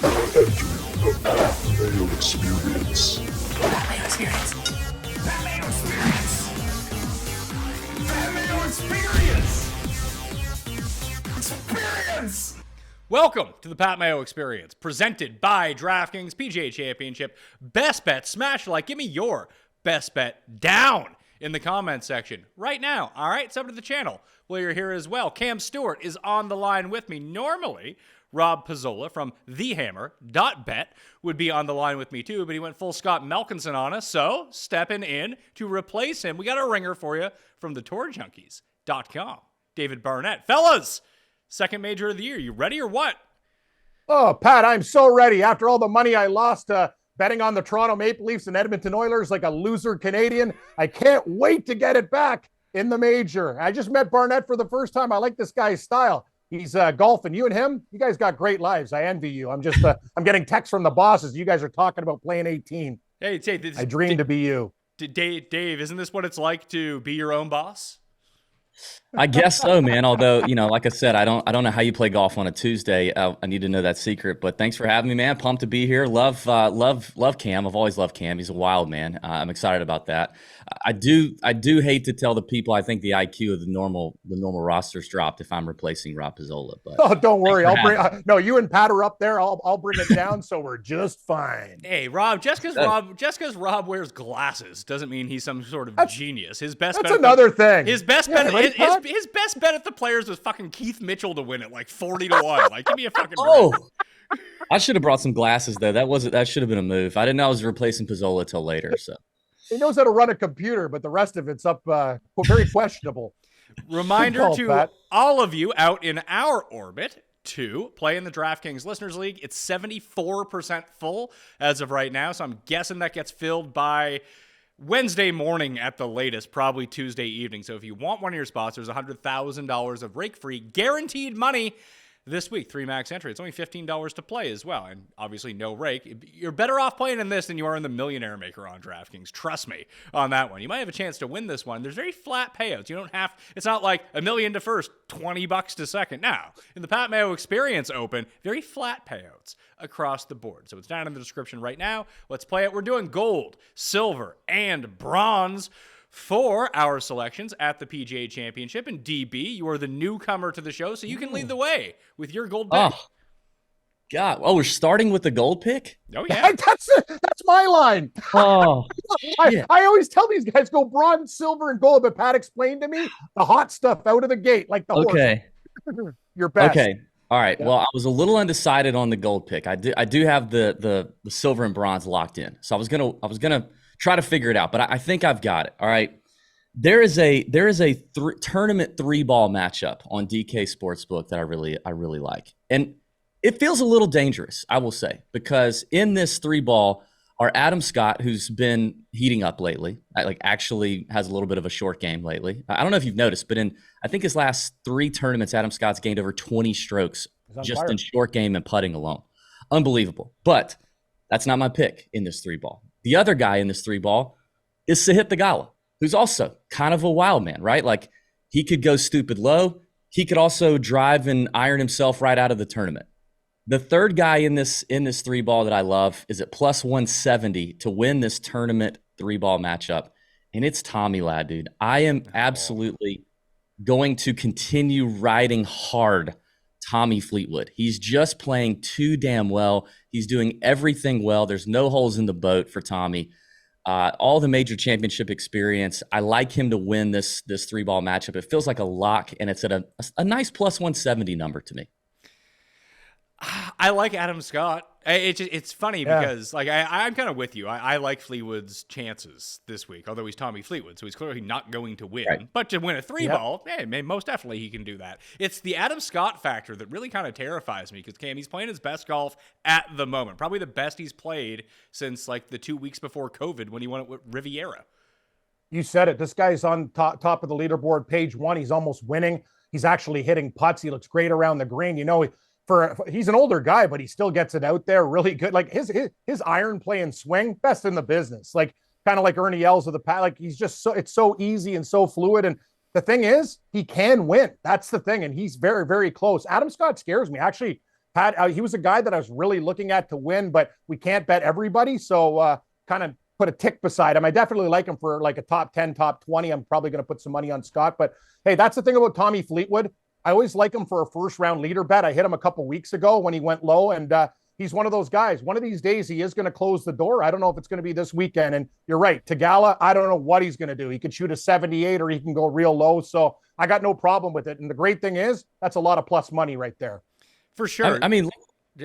Entering the Pat Mayo Experience. Pat Mayo Experience. Pat Mayo Experience. Pat Mayo Experience. Experience. Welcome to the Pat Mayo Experience, presented by DraftKings PGA Championship Best Bets. Smash like, give me your best bet down in the comments section right now. All right, sub to the channel while you're here as well. Cam Stewart is on the line with me. Normally, Rob Pizzola from thehammer.bet would be on the line with me too, but he went full Scott Melkinson on us, so stepping in to replace him, we got a ringer for you from thetourjunkies.com. David Barnett. Fellas, second major of the year. You ready or what? Oh, Pat, I'm so ready. After all the money I lost betting on the Toronto Maple Leafs and Edmonton Oilers like a loser Canadian, I can't wait to get it back in the major. I just met Barnett for the first time. I like this guy's style. He's golfing. You and him, you guys got great lives. I envy you. I'm just, I'm getting texts from the bosses. You guys are talking about playing 18. Hey, I dream to be you. Dave, isn't this what it's like to be your own boss? I guess so, man. Although, like I said, I don't know how you play golf on a Tuesday. I need to know that secret. But thanks for having me, man. Pumped to be here. Love Cam. I've always loved Cam. He's a wild man. I'm excited about that. I do hate to tell the people I think the IQ of the normal roster's dropped if I'm replacing Rob Pizzola. But oh, don't worry. I'll bring. No, you and Pat are up there. I'll bring it down, so we're just fine. Hey, Rob. Just because Rob wears glasses doesn't mean he's some sort of genius. His best. That's another thing. His best bet. His best bet at the Players was fucking Keith Mitchell to win it, like 40-1. Like, give me a fucking break. Oh, I should have brought some glasses though. That should have been a move. I didn't know I was replacing Pizzola till later. So he knows how to run a computer, but the rest of it's up very questionable. Reminder to all of you out in our orbit to play in the DraftKings Listeners League. It's 74% full as of right now, so I'm guessing that gets filled by Wednesday morning at the latest, probably Tuesday evening. So if you want one of your spots, there's $100,000 of rake-free guaranteed money this week. 3 max entry. It's only $15 to play as well. And obviously no rake. You're better off playing in this than you are in the Millionaire Maker on DraftKings. Trust me on that one. You might have a chance to win this one. There's very flat payouts. You don't have, it's not like $1 million to first, $20 to second. Now, in the Pat Mayo Experience Open, very flat payouts across the board. So it's down in the description right now. Let's play it. We're doing gold, silver, and bronze for our selections at the PGA Championship. And DB, you are the newcomer to the show, so you can lead the way with your gold pick. Oh, God. Oh, we're starting with the gold pick? Oh, yeah. That's my line. Oh, I always tell these guys go bronze, silver, and gold, but Pat explained to me the hot stuff out of the gate, like the horse. Your best. Okay. All right. Yeah. Well, I was a little undecided on the gold pick. I do have the silver and bronze locked in. So I was gonna try to figure it out, but I think I've got it. All right. There is a tournament 3-ball matchup on DK Sportsbook that I really like. And it feels a little dangerous, I will say, because in this 3-ball are Adam Scott, who's been heating up lately, actually has a little bit of a short game lately. I don't know if you've noticed, but I think his last 3 tournaments, Adam Scott's gained over 20 strokes just in short game and putting alone. Unbelievable. But that's not my pick in this 3-ball. The other guy in this 3-ball is Sahith Theegala, who's also kind of a wild man, right? Like, he could go stupid low. He could also drive and iron himself right out of the tournament. The third guy in this 3-ball that I love is at plus 170 to win this tournament 3-ball matchup, and it's Tommy Ladd, dude. I am absolutely going to continue riding hard Tommy Fleetwood. He's just playing too damn well. He's doing everything well. There's no holes in the boat for Tommy. All the major championship experience. I like him to win this 3-ball matchup. It feels like a lock, and it's at a nice plus 170 number to me. I like Adam Scott. It's funny because I'm kind of with you. I like Fleetwood's chances this week, although he's Tommy Fleetwood, so he's clearly not going to win. Right. But to win a 3-ball, most definitely he can do that. It's the Adam Scott factor that really kind of terrifies me because Cam, he's playing his best golf at the moment, probably the best he's played since like the 2 weeks before COVID when he won it with Riviera. You said it. This guy's on top of the leaderboard, page 1. He's almost winning. He's actually hitting putts. He looks great around the green. He's an older guy, but he still gets it out there really good. Like his iron play and swing, best in the business. Like kind of like Ernie Els of the past. Like he's just it's so easy and so fluid. And the thing is, he can win. That's the thing. And he's very, very close. Adam Scott scares me. Actually, Pat, he was a guy that I was really looking at to win, but we can't bet everybody. So kind of put a tick beside him. I definitely like him for like a top 10, top 20. I'm probably going to put some money on Scott. But hey, that's the thing about Tommy Fleetwood. I always like him for a first round leader bet. I hit him a couple weeks ago when he went low, and he's one of those guys. One of these days, he is going to close the door. I don't know if it's going to be this weekend. And you're right, Tagala, I don't know what he's going to do. He could shoot a 78 or he can go real low. So I got no problem with it. And the great thing is, that's a lot of plus money right there. For sure. I mean,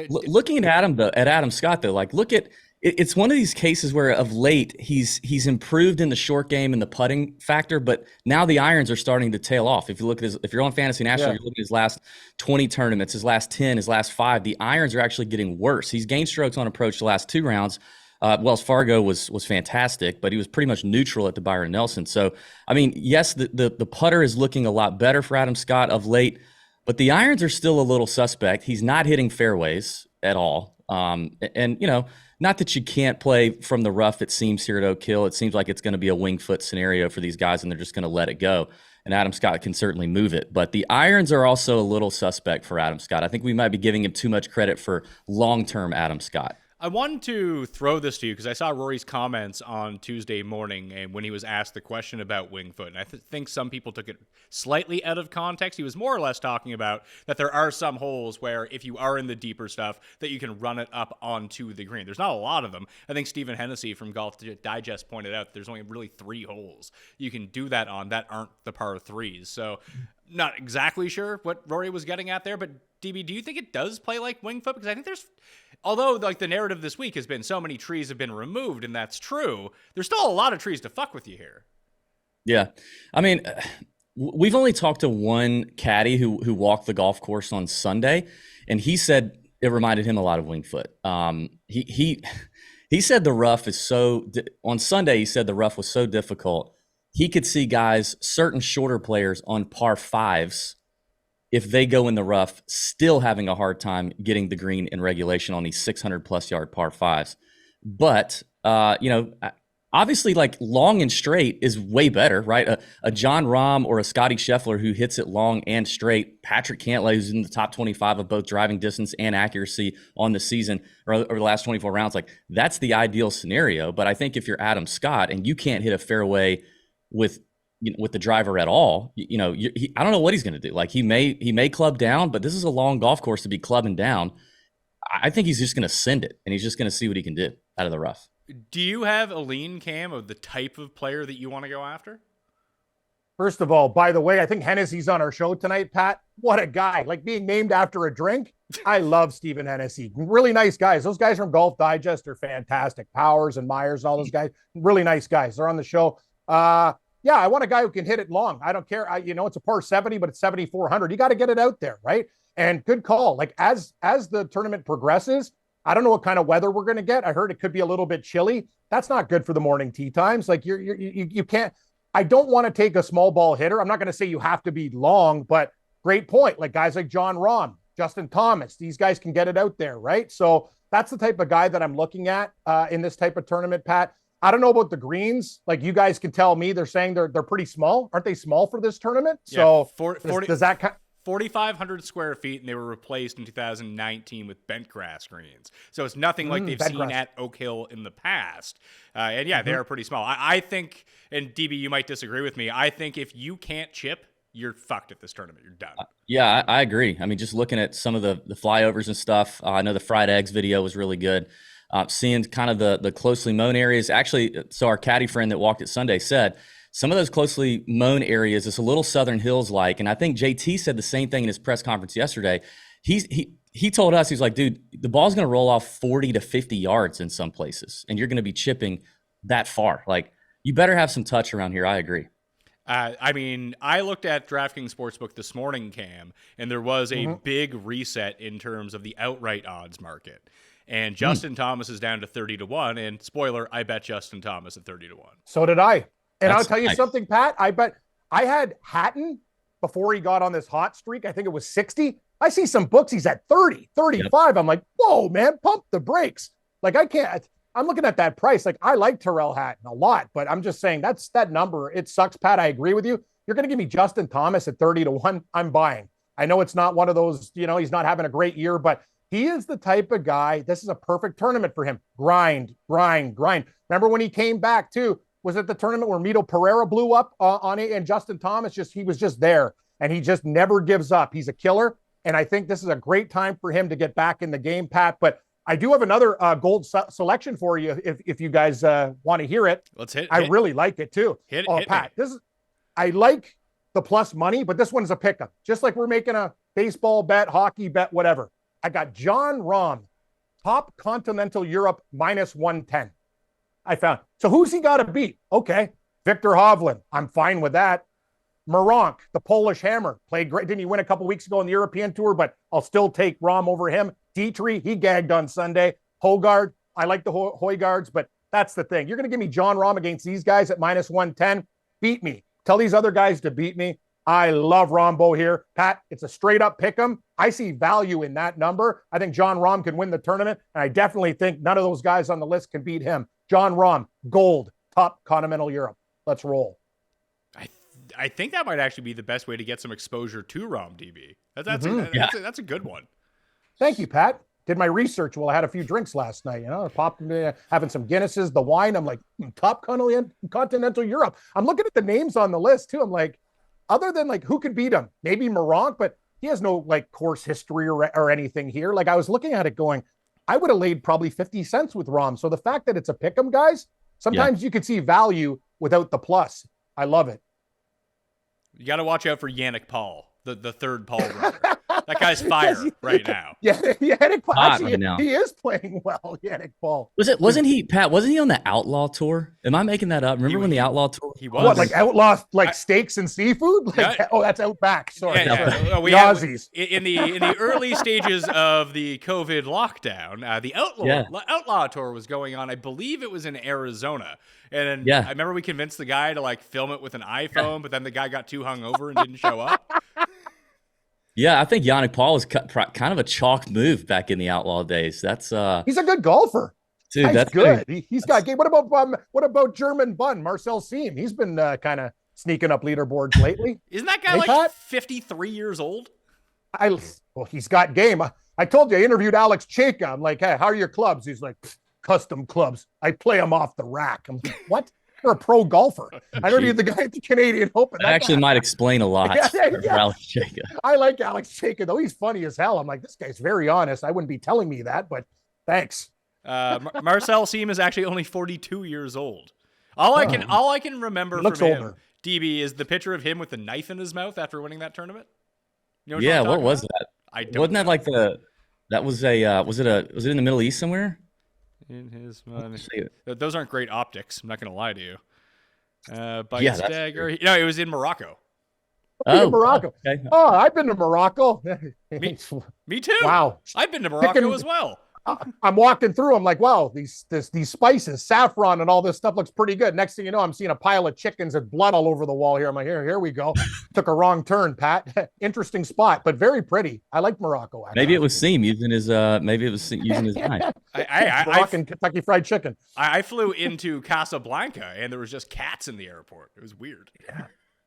looking at Adam Scott, though, like look at it's one of these cases where of late he's improved in the short game and the putting factor, but now the irons are starting to tail off. If you look at if you're on Fantasy National, you're looking at his last 20 tournaments, his last 10, his last 5, the irons are actually getting worse. He's gained strokes on approach the last 2 rounds. Wells Fargo was fantastic, but he was pretty much neutral at the Byron Nelson. So, I mean, yes, the putter is looking a lot better for Adam Scott of late, but the irons are still a little suspect. He's not hitting fairways at all. And you know, not that you can't play from the rough, it seems here at Oak Hill. It seems like it's going to be a wing foot scenario for these guys, and they're just going to let it go. And Adam Scott can certainly move it. But the irons are also a little suspect for Adam Scott. I think we might be giving him too much credit for long-term Adam Scott. I wanted to throw this to you because I saw Rory's comments on Tuesday morning and when he was asked the question about wing foot. And I think some people took it slightly out of context. He was more or less talking about that there are some holes where if you are in the deeper stuff that you can run it up onto the green. There's not a lot of them. I think Stephen Hennessy from Golf Digest pointed out there's only really 3 holes you can do that on that aren't the par 3s. So not exactly sure what Rory was getting at there, but DB, do you think it does play like wing foot? Because I think although like the narrative this week has been so many trees have been removed, and that's true, there's still a lot of trees to fuck with you here. Yeah. I mean, we've only talked to one caddy who walked the golf course on Sunday, and he said it reminded him a lot of wing foot. He said the rough is on Sunday, he said the rough was so difficult. He could see guys, certain shorter players on par 5s, if they go in the rough, still having a hard time getting the green in regulation on these 600-plus yard par 5s. But, you know, obviously, like, long and straight is way better, right? A John Rahm or a Scotty Scheffler who hits it long and straight, Patrick Cantlay, who's in the top 25 of both driving distance and accuracy on the season or over the last 24 rounds, like, that's the ideal scenario. But I think if you're Adam Scott and you can't hit a fairway with the driver at all, I don't know what he's going to do. Like he may club down, but this is a long golf course to be clubbing down. I think he's just going to send it, and he's just going to see what he can do out of the rough. Do you have a lean, Cam, of the type of player that you want to go after? First of all, by the way, I think Hennessy's on our show tonight, Pat. What a guy. Like being named after a drink. I love Stephen Hennessy. Really nice guys. Those guys from Golf Digest are fantastic. Powers and Myers and all those guys. Really nice guys. They're on the show. Yeah, I want a guy who can hit it long. I don't care. It's a par 70, but it's 7,400. You got to get it out there, right? And good call. Like as the tournament progresses, I don't know what kind of weather we're going to get. I heard it could be a little bit chilly. That's not good for the morning tee times. Like you can't. I don't want to take a small ball hitter. I'm not going to say you have to be long, but great point. Like guys like John Rahm, Justin Thomas, these guys can get it out there, right? So that's the type of guy that I'm looking at in this type of tournament, Pat. I don't know about the greens. Like you guys can tell me, they're saying they're pretty small. Aren't they small for this tournament? Yeah, so does that 4,500 square feet, and they were replaced in 2019 with bent grass greens. So it's nothing like they've seen at Oak Hill in the past. And yeah, they are pretty small. I think, and DB, you might disagree with me. I think if you can't chip, you're fucked at this tournament. You're done. Yeah, I agree. I mean, just looking at some of the flyovers and stuff, I know the fried eggs video was really good. Seeing kind of the closely mown areas. Actually, so our caddy friend that walked it Sunday said some of those closely mown areas, it's a little Southern Hills like, and I think JT said the same thing in his press conference yesterday. He told us, he's like, dude, the ball's going to roll off 40 to 50 yards in some places, and you're going to be chipping that far. Like, you better have some touch around here. I agree. I mean, I looked at DraftKings Sportsbook this morning, Cam, and there was a big reset in terms of the outright odds market. And Justin Thomas is down to 30-1. And spoiler, I bet Justin Thomas at 30-1. So did I. And I'll tell you something, Pat. I bet I had Hatton before he got on this hot streak. I think it was 60. I see some books. He's at 30, 35. Yep. I'm like, whoa, man, pump the brakes. Like I can't. I'm looking at that price. Like I like Tyrrell Hatton a lot, but I'm just saying that number. It sucks, Pat. I agree with you. You're going to give me Justin Thomas at 30-1. I'm buying. I know it's not one of those, he's not having a great year, but He is the type of guy, this is a perfect tournament for him. Grind, grind, grind. Remember when he came back too? Was it the tournament where Mito Pereira blew up on it and Justin Thomas? He was just there, and he just never gives up. He's a killer, and I think this is a great time for him to get back in the game, Pat. But I do have another gold selection for you if you guys want to hear it. Let's hit. I really like it too. Hit Pat, I like the plus money, but this one's a pickup. Just like we're making a baseball bet, hockey bet, whatever. I got Jon Rahm, top continental Europe minus 110. I found. So who's he got to beat? Okay. Victor Hovland. I'm fine with that. Meronk, the Polish hammer, played great. Didn't he win a couple weeks ago on the European Tour? But I'll still take Rahm over him. Dietrich, he gagged on Sunday. Hojgaard, I like the Hojgaards, but that's the thing. You're going to give me Jon Rahm against these guys at minus 110. Beat me. Tell these other guys to beat me. I love Rombo here. Pat, it's a straight up pick 'em. I see value in that number. I think Jon Rahm can win the tournament, and I definitely think none of those guys on the list can beat him. Jon Rahm, gold, top continental Europe. Let's roll. I think that might actually be the best way to get some exposure to Rahm, DB. That's a good one. Thank you, Pat. Did my research while I had a few drinks last night. Popped having some Guinnesses, the wine. I'm like, top continental Europe. I'm looking at the names on the list too. I'm like, other than like who could beat him? Maybe Meronk, but he has no like course history or anything here. Like I was looking at it going, I would have laid probably 50 cents with Rahm. So the fact that it's a pick 'em, guys, sometimes you could see value without the plus. I love it. You got to watch out for Yannick Paul, the third Paul runner. That guy's fire right now. Yeah, Yannick Paul. Actually, right now. He is playing well, Yannick Paul. Wasn't he, Pat, wasn't he on the Outlaw Tour? Am I making that up? Remember when the Outlaw Tour? He was. What, like Outlaw, like steaks and seafood? Like, oh, that's Outback. Sorry. Yeah. The Aussies. In the early stages of the COVID lockdown, the Outlaw Tour was going on. I believe it was in Arizona. And I remember we convinced the guy to like film it with an iPhone, but then the guy got too hungover and didn't show up. Yeah, I think Yannick Paul was kind of a chalk move back in the Outlaw days. That's he's a good golfer. Dude, that's good. He's got game. What about German Bun, Marcel Siem? He's been kind of sneaking up leaderboards lately. Isn't that guy Pat? 53 years old? Well, he's got game. I told you, I interviewed Alex Chayka. I'm like, hey, how are your clubs? He's like, custom clubs. I play them off the rack. I'm like, what? You're a pro golfer. I interviewed the guy at the Canadian Open. That actually might explain a lot for Alex Chayka. I like Alex Chayka, though. He's funny as hell. I'm like, this guy's very honest. I wouldn't be telling me that, but thanks. Marcel Siem is actually only 42 years old. All I can remember from him, older. DB, is the picture of him with a knife in his mouth after winning that tournament. You know what was that? Wasn't that like was it in the Middle East somewhere? In his mind. Those aren't great optics. I'm not going to lie to you. Dagger. No, it was in Morocco. In Morocco. Okay. Oh, I've been to Morocco. Me too. Wow. I've been to Morocco as well. I'm walking through. I'm like, wow, these spices, saffron, and all this stuff looks pretty good. Next thing you know, I'm seeing a pile of chickens and blood all over the wall here. I'm like, here we go. Took a wrong turn, Pat. Interesting spot, but very pretty. I like Morocco. Actually. Maybe it was Siem using his. Maybe it was using his knife. Moroccan Kentucky Fried Chicken. I flew into Casablanca and there was just cats in the airport. It was weird.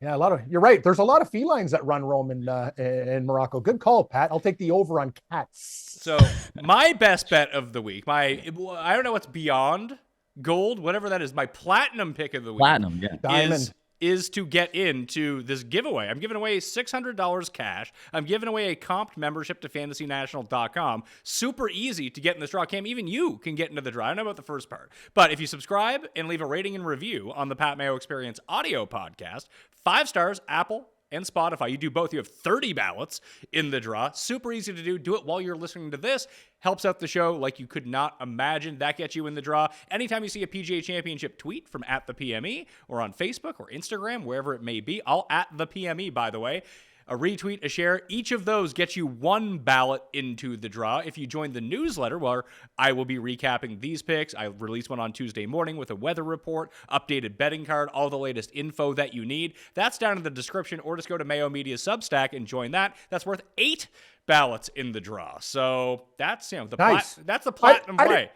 Yeah, you're right. There's a lot of felines that run roam in Morocco. Good call, Pat. I'll take the over on cats. So my best bet of the week, I don't know what's beyond gold, whatever that is. My platinum pick of the week, Diamond, is to get into this giveaway. I'm giving away $600 cash. I'm giving away a comped membership to fantasynational.com. Super easy to get in this draw. Cam, even you can get into the draw. I don't know about the first part, but if you subscribe and leave a rating and review on the Pat Mayo Experience audio podcast, 5 stars, Apple and Spotify. You do both. You have 30 ballots in the draw. Super easy to do. Do it while you're listening to this. Helps out the show like you could not imagine. That gets you in the draw. Anytime you see a PGA Championship tweet from @the_PME or on Facebook or Instagram, wherever it may be, I'll @the_PME, by the way. A retweet, a share. Each of those gets you 1 ballot into the draw. If you join the newsletter, where I will be recapping these picks. I release one on Tuesday morning with a weather report, updated betting card, all the latest info that you need. That's down in the description, or just go to Mayo Media Substack and join that. That's worth 8 ballots in the draw. So that's, nice. That's the platinum way.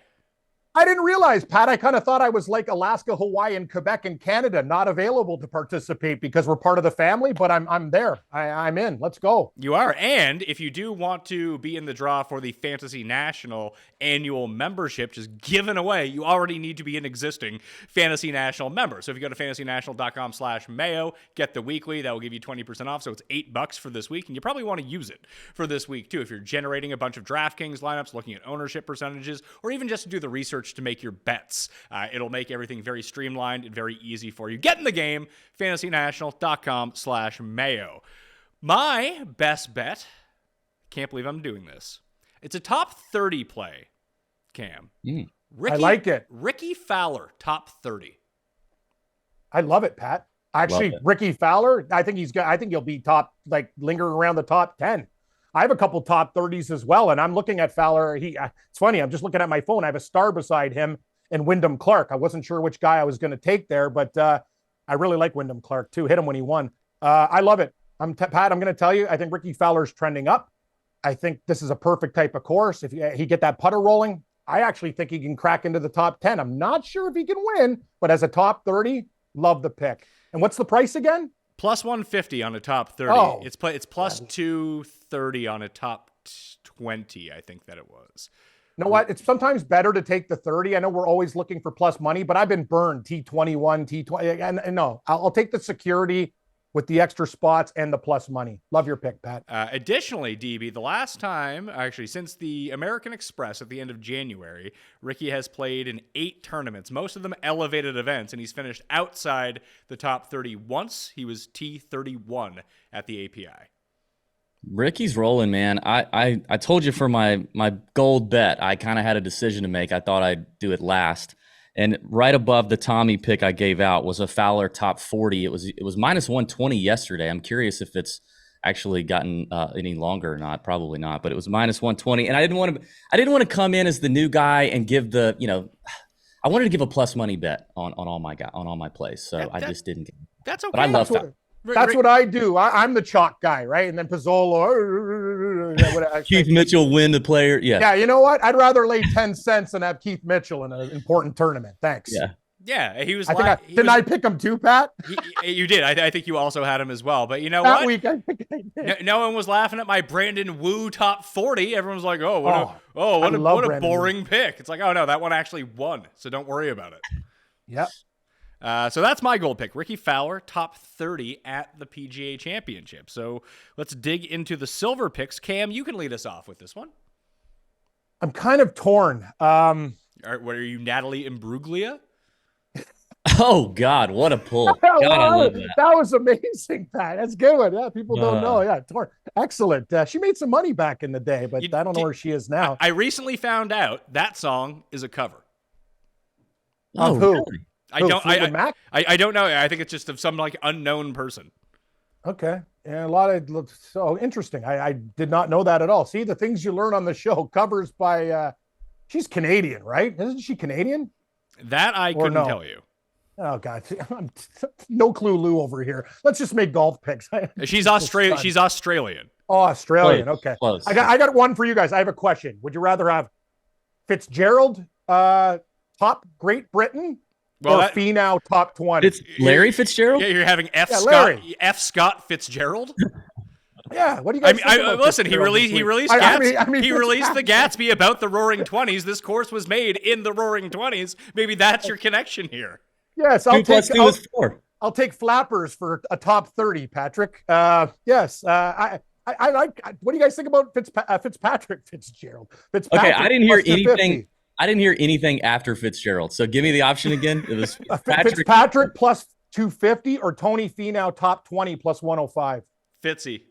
I didn't realize, Pat. I kind of thought I was like Alaska, Hawaii, and Quebec and Canada, not available to participate because we're part of the family. But I'm there. I'm in. Let's go. You are. And if you do want to be in the draw for the Fantasy National annual membership, just given away, you already need to be an existing Fantasy National member. So if you go to fantasynational.com/Mayo, get the weekly, that will give you 20% off. So it's $8 for this week. And you probably want to use it for this week too. If you're generating a bunch of DraftKings lineups, looking at ownership percentages, or even just to do the research to make your bets. It'll make everything very streamlined and very easy for you. Get in the game, fantasynational.com/Mayo. My best bet, can't believe I'm doing this. It's a top 30 play, Cam. I like it. Ricky Fowler, top 30. I love it, Pat. Actually, Ricky Fowler, I think he'll be top, like lingering around the top 10. I have a couple top 30s as well, and I'm looking at Fowler. It's funny. I'm just looking at my phone. I have a star beside him and Wyndham Clark. I wasn't sure which guy I was going to take there, but I really like Wyndham Clark too. Hit him when he won. I love it. Pat, I'm going to tell you, I think Ricky Fowler's trending up. I think this is a perfect type of course. If he get that putter rolling, I actually think he can crack into the top 10. I'm not sure if he can win, but as a top 30, love the pick. And what's the price again? Plus 150 on a top 30. Oh, it's plus 230 on a top 20, I think that it was. You know what? It's sometimes better to take the 30. I know we're always looking for plus money, but I've been burned T21, T20. And no, I'll take the security with the extra spots and the plus money. Love your pick, Pat. Additionally, DB, the last time, actually, since the American Express at the end of January, Ricky has played in 8 tournaments, most of them elevated events, and he's finished outside the top 30 once. He was T31 at the API. Ricky's rolling, man. I told you for my gold bet, I kind of had a decision to make. I thought I'd do it last. And right above the Tommy pick I gave out was a Fowler top 40. It was minus 120 yesterday. I'm curious if it's actually gotten any longer or not. Probably not, but it was minus 120. And I didn't want to come in as the new guy and give I wanted to give a plus money bet on all my plays. So I just didn't. That's okay. But I love that. That's what I do. I'm the chalk guy, right? And then Pizzolo. Keith Mitchell win the player. Yeah. Yeah, you know what? I'd rather lay 10 cents than have Keith Mitchell in an important tournament. Thanks. Yeah. Yeah, he was. Didn't I pick him too, Pat? You did. I think you also had him as well. But you know that what? Week, I think I did. No one was laughing at my Brandon Wu top 40. Everyone was like, what a boring pick. It's like, oh no, that one actually won. So don't worry about it. Yep. So that's my gold pick. Ricky Fowler, top 30 at the PGA Championship. So let's dig into the silver picks. Cam, you can lead us off with this one. I'm kind of torn. What are you, Natalie Imbruglia? Oh, God, what a pull. God, I love that. That was amazing, Pat. That's a good one. Yeah, people don't know. Yeah, torn. Excellent. She made some money back in the day, but I don't know where she is now. I recently found out that song is a cover. Of who? Really? I don't know. I think it's just of some like unknown person. Okay. Yeah, a lot of so interesting. I did not know that at all. See, the things you learn on the show. Covers by she's Canadian, right? Isn't she Canadian? That I couldn't tell you. Oh God, no clue, Lou over here. Let's just make golf picks. She's Australian. She's Australian. Oh, Australian. Close. Okay. Close. I got one for you guys. I have a question. Would you rather have Fitzgerald, top Great Britain, or Finau top 20? It's Larry Fitzgerald. Yeah, you're having F. Scott Fitzgerald. Yeah, what do you guys think? Listen, he released the Gatsby about the Roaring 20s. This course was made in the Roaring 20s. Maybe that's your connection here. Yes, I'll take 4. I'll take Flappers for a top 30, Patrick. Yes, I like. What do you guys think about Fitzgerald? Okay, I didn't hear anything. 50. I didn't hear anything after Fitzgerald. So give me the option again. It was Fitzpatrick plus 250 or Tony Finau top 20 plus 105. Fitzy.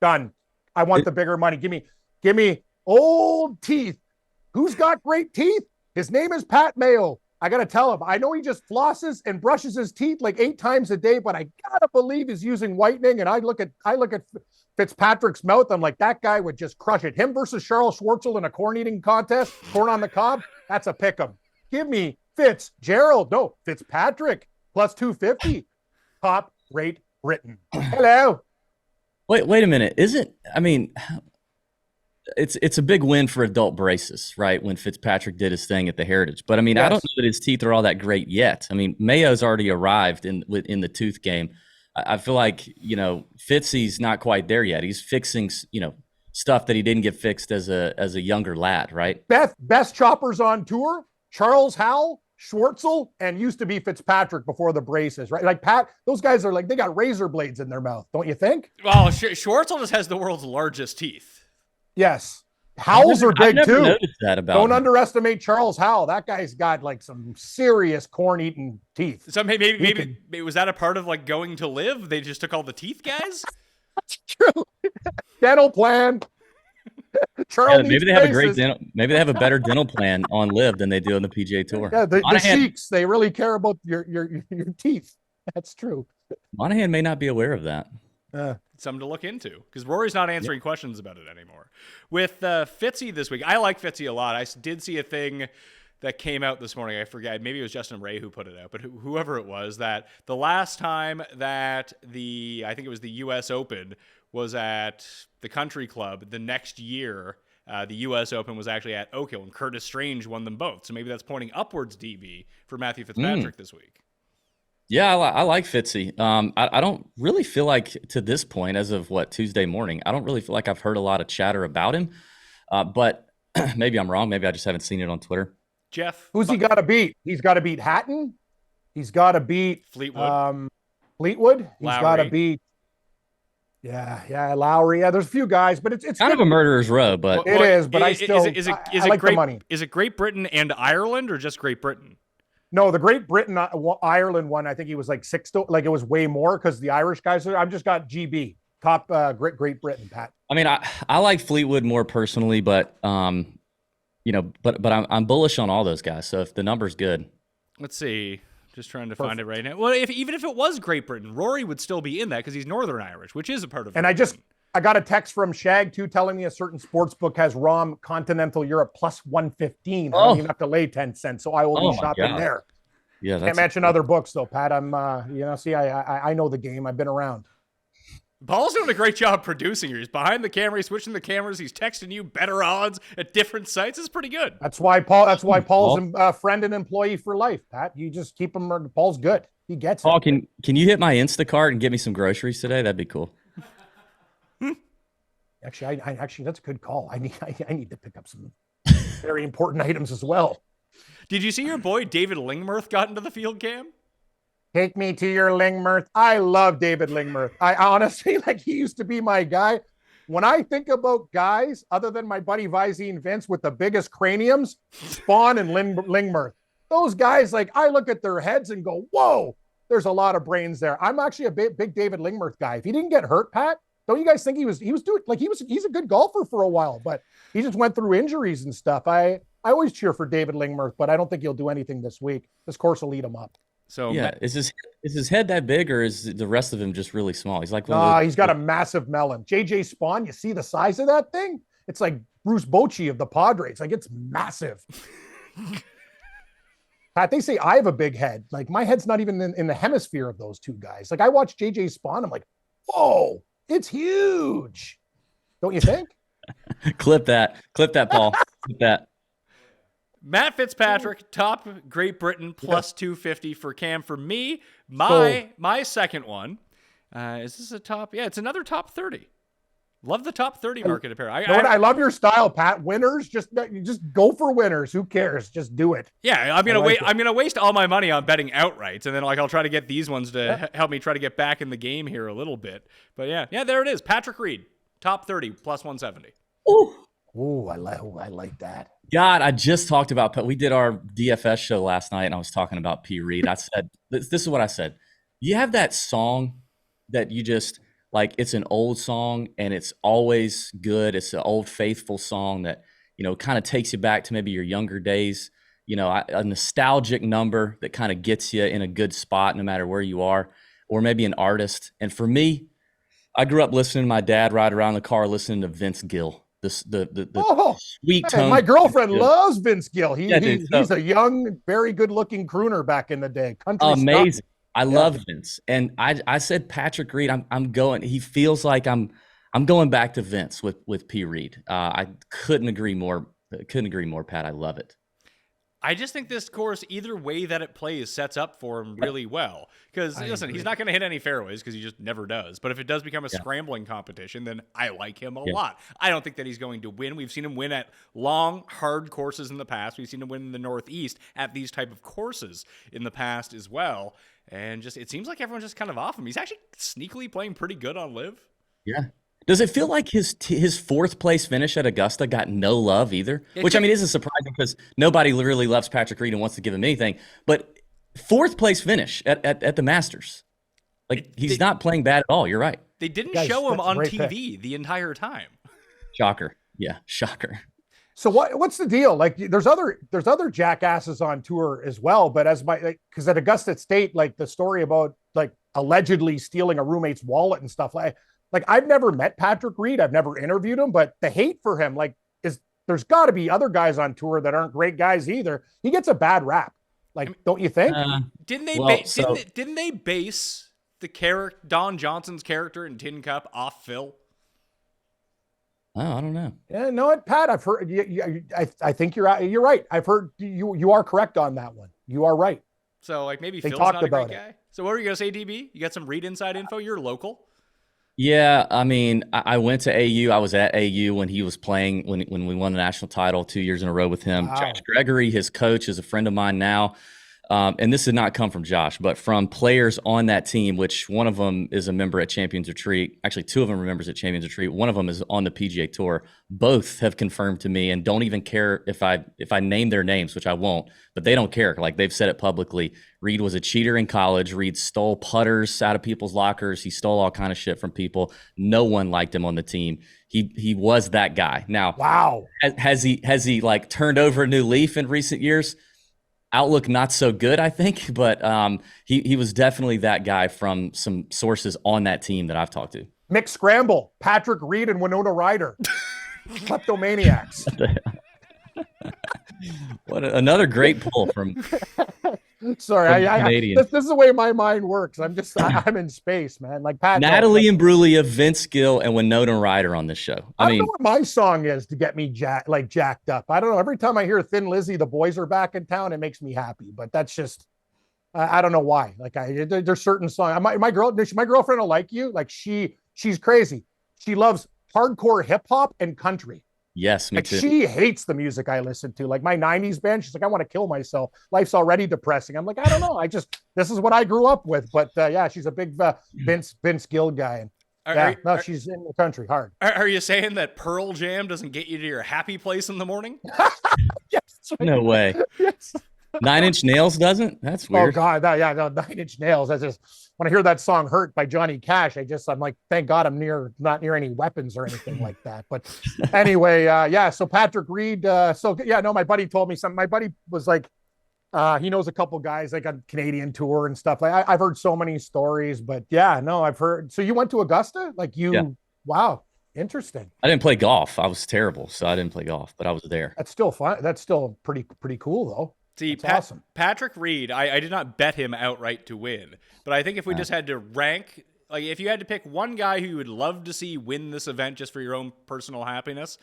Done. I want the bigger money. Give me old teeth. Who's got great teeth? His name is Pat Mayo. I got to tell him. I know he just flosses and brushes his teeth like 8 times a day, but I got to believe he's using whitening. And I look at Fitzpatrick's mouth. I'm like, that guy would just crush it. Him versus Charles Schwartzel in a corn eating contest, corn on the cob. That's a pick 'em. Give me Fitzgerald. No, Fitzpatrick plus 250. Top rate Britain. Hello. Wait a minute. it's a big win for adult braces, right? When Fitzpatrick did his thing at the Heritage, but I mean, I don't know that his teeth are all that great yet. I mean, Mayo's already arrived in the tooth game. I feel like Fitzy's not quite there yet. He's fixing stuff that he didn't get fixed as a younger lad, right? Best choppers on tour: Charles Howell, Schwartzel, and used to be Fitzpatrick before the braces, right? Like Pat, those guys are like, they got razor blades in their mouth, don't you think? Well, Schwartzel just has the world's largest teeth. Yes. Howells are big too. Noticed that about Don't him. underestimate Charles Howell. That guy's got like some serious corn-eating teeth. So maybe was that a part of like going to live? They just took all the teeth guys? That's true. Dental plan. Yeah, maybe they have a better dental plan on live than they do on the PGA Tour. Yeah, the sheiks, they really care about your teeth. That's true. Monahan may not be aware of that. Something to look into, because Rory's not answering questions about it anymore. With Fitzy this week, I like Fitzy a lot. I did see a thing that came out this morning. I forget. Maybe it was Justin Ray who put it out, but whoever it was, that the last time that I think it was the U.S. Open was at the Country Club, the next year the U.S. Open was actually at Oak Hill, and Curtis Strange won them both. So maybe that's pointing upwards, DB, for Matthew Fitzpatrick this week. Yeah, I like Fitzy. I don't really feel like, to this point, as of Tuesday morning, I don't really feel like I've heard a lot of chatter about him. But maybe I'm wrong. Maybe I just haven't seen it on Twitter. Jeff, who's he got to beat? He's got to beat Hatton. He's got to beat Fleetwood. He's got to beat. Yeah, Lowry. Yeah, there's a few guys, but it's kind of a murderer's row. But it is. But I like the money. Is it Great Britain and Ireland, or just Great Britain? No, the Great Britain Ireland one, I think he was like 6 to, like it was way more because the Irish guys are. I've just got GB top Great Britain, Pat. I mean, I like Fleetwood more personally, but but I'm bullish on all those guys. So if the number's good, let's see. Just trying to find it right now. Well, even if it was Great Britain, Rory would still be in that because he's Northern Irish, which is a part of. And I got a text from Shag too telling me a certain sports book has ROM Continental Europe plus 115. I don't even have to lay 10 cents, so I will be shopping there. Yeah, can't mention other books though, Pat. I'm I know the game. I've been around. Paul's doing a great job producing here. He's behind the camera, he's switching the cameras, he's texting you better odds at different sites. It's pretty good. That's why Paul's a friend and employee for life, Pat. You just keep him. Paul's good. He gets Paul, it. Can you hit my Instacart and get me some groceries today? That'd be cool. Actually, that's a good call. I need to pick up some very important items as well. Did you see your boy David Lingmerth got into the field, Cam? Take me to your Lingmerth. I love David Lingmerth. I honestly, he used to be my guy. When I think about guys, other than my buddy Visine Vince with the biggest craniums, Spawn and Lingmerth, those guys, I look at their heads and go, whoa, there's a lot of brains there. I'm actually a big David Lingmerth guy. If he didn't get hurt, Pat, don't you guys think he's a good golfer for a while, but he just went through injuries and stuff. I always cheer for David Lingmerth, but I don't think he'll do anything this week. This course will eat him up. So yeah, is his head that big, or is the rest of him just really small? He's like he's got a massive melon. JJ Spawn, you see the size of that thing? It's like Bruce Bochy of the Padres. It's massive. Pat, they say I have a big head. My head's not even in the hemisphere of those two guys. I watch JJ Spawn, I'm like, whoa, it's huge. Don't you think? Clip that, Paul. Clip that. Matt Fitzpatrick, top Great Britain, plus 250 for Cam. For me, my second one, is this a top? Yeah, it's another top 30. Love the top 30 market apparel. I love your style, Pat. Winners, just go for winners. Who cares? Just do it. Yeah, I'm gonna waste all my money on betting outrights, and then I'll try to get these ones to help me try to get back in the game here a little bit. But yeah, there it is. Patrick Reed, top 30, plus 170. Ooh, I like that. God, I just talked about, we did our DFS show last night and I was talking about P. Reed. I said, this is what I said. You have that song that you just, it's an old song and it's always good. It's an old faithful song that, kind of takes you back to maybe your younger days. A nostalgic number that kind of gets you in a good spot no matter where you are, or maybe an artist. And for me, I grew up listening to my dad ride around the car listening to Vince Gill. The sweet tone. My girlfriend loves Vince Gill. He's a young, very good-looking crooner back in the day. Country amazing. Stuff. I love Vince, and I said Patrick Reed. I'm going. He feels like I'm I'm going back to Vince with P. Reed. I couldn't agree more. Pat. I love it. I just think this course, either way that it plays, sets up for him really well. Because, listen, he's not going to hit any fairways because he just never does. But if it does become a scrambling competition, then I like him a lot. I don't think that he's going to win. We've seen him win at long, hard courses in the past. We've seen him win in the Northeast at these type of courses in the past as well. And just it seems like everyone's just kind of off him. He's actually sneakily playing pretty good on Live. Yeah. Does it feel like his fourth place finish at Augusta got no love either? Which, I mean, isn't surprising because nobody really loves Patrick Reed and wants to give him anything. But fourth place finish at the Masters. Like, he's not playing bad at all. You're right. They didn't show him on TV the entire time. Shocker. Yeah, shocker. So what's the deal? Like, there's other jackasses on tour as well, but because at Augusta State, like the story about like allegedly stealing a roommate's wallet and stuff like I've never met Patrick Reed. I've never interviewed him, but the hate for him, there's got to be other guys on tour that aren't great guys either. He gets a bad rap. Like, don't you think? Didn't they base the character Don Johnson's character in Tin Cup off Phil? Oh, I don't know. Yeah, no, Pat, I've heard. I think you're right. I've heard you are correct on that one. You are right. So, like, maybe they Phil's talked not a great about guy. So, what were you gonna say, DB? You got some Reed inside info? You're local. Yeah, I mean, I went to AU. I was at AU when he was playing, when we won the national title 2 years in a row with him. Wow. Josh Gregory, his coach, is a friend of mine now. And this did not come from Josh, but from players on that team, which one of them is a member at Champions Retreat. Actually, two of them are members at Champions Retreat. One of them is on the PGA Tour. Both have confirmed to me and don't even care if I name their names, which I won't, but they don't care. Like, they've said it publicly. Reed was a cheater in college. Reed stole putters out of people's lockers. He stole all kind of shit from people. No one liked him on the team. He was that guy. Now, wow. Has he like turned over a new leaf in recent years? Outlook not so good, I think, but he was definitely that guy from some sources on that team that I've talked to. Mixed scramble, Patrick Reed and Winona Ryder, kleptomaniacs. Another great pull from. Sorry, this is the way my mind works. I'm in space, man. Like Pat, Natalie Imbruglia, Vince Gill, and Winona Ryder on this show. I don't know what my song is to get me jacked up. I don't know. Every time I hear Thin Lizzy, the boys are back in town, it makes me happy. But that's just, I don't know why. Like there's certain songs. My girlfriend will like you. Like she's crazy. She loves hardcore hip hop and country. Yes, me too. She hates the music I listen to. Like my 90s band, she's like, I want to kill myself. Life's already depressing. I'm like, I don't know. This is what I grew up with. But yeah, she's a big Vince Gill guy. And she's in the country hard. Are you saying that Pearl Jam doesn't get you to your happy place in the morning? Yes. Right. No way. Yes. 9 Inch Nails doesn't? That's weird. Oh God, 9 Inch Nails. I just, when I hear that song "Hurt" by Johnny Cash, I'm like, thank God I'm not near any weapons or anything like that. But anyway, so Patrick Reed. My buddy told me something. My buddy was like, he knows a couple guys like on Canadian tour and stuff. Like I've heard so many stories, but I've heard. So you went to Augusta? Wow, interesting. I didn't play golf. I was terrible, so I didn't play golf, but I was there. That's still fun. That's still pretty cool though. See, awesome. Patrick Reed, I did not bet him outright to win, but I think if we just had to rank, like if you had to pick one guy who you would love to see win this event just for your own personal happiness,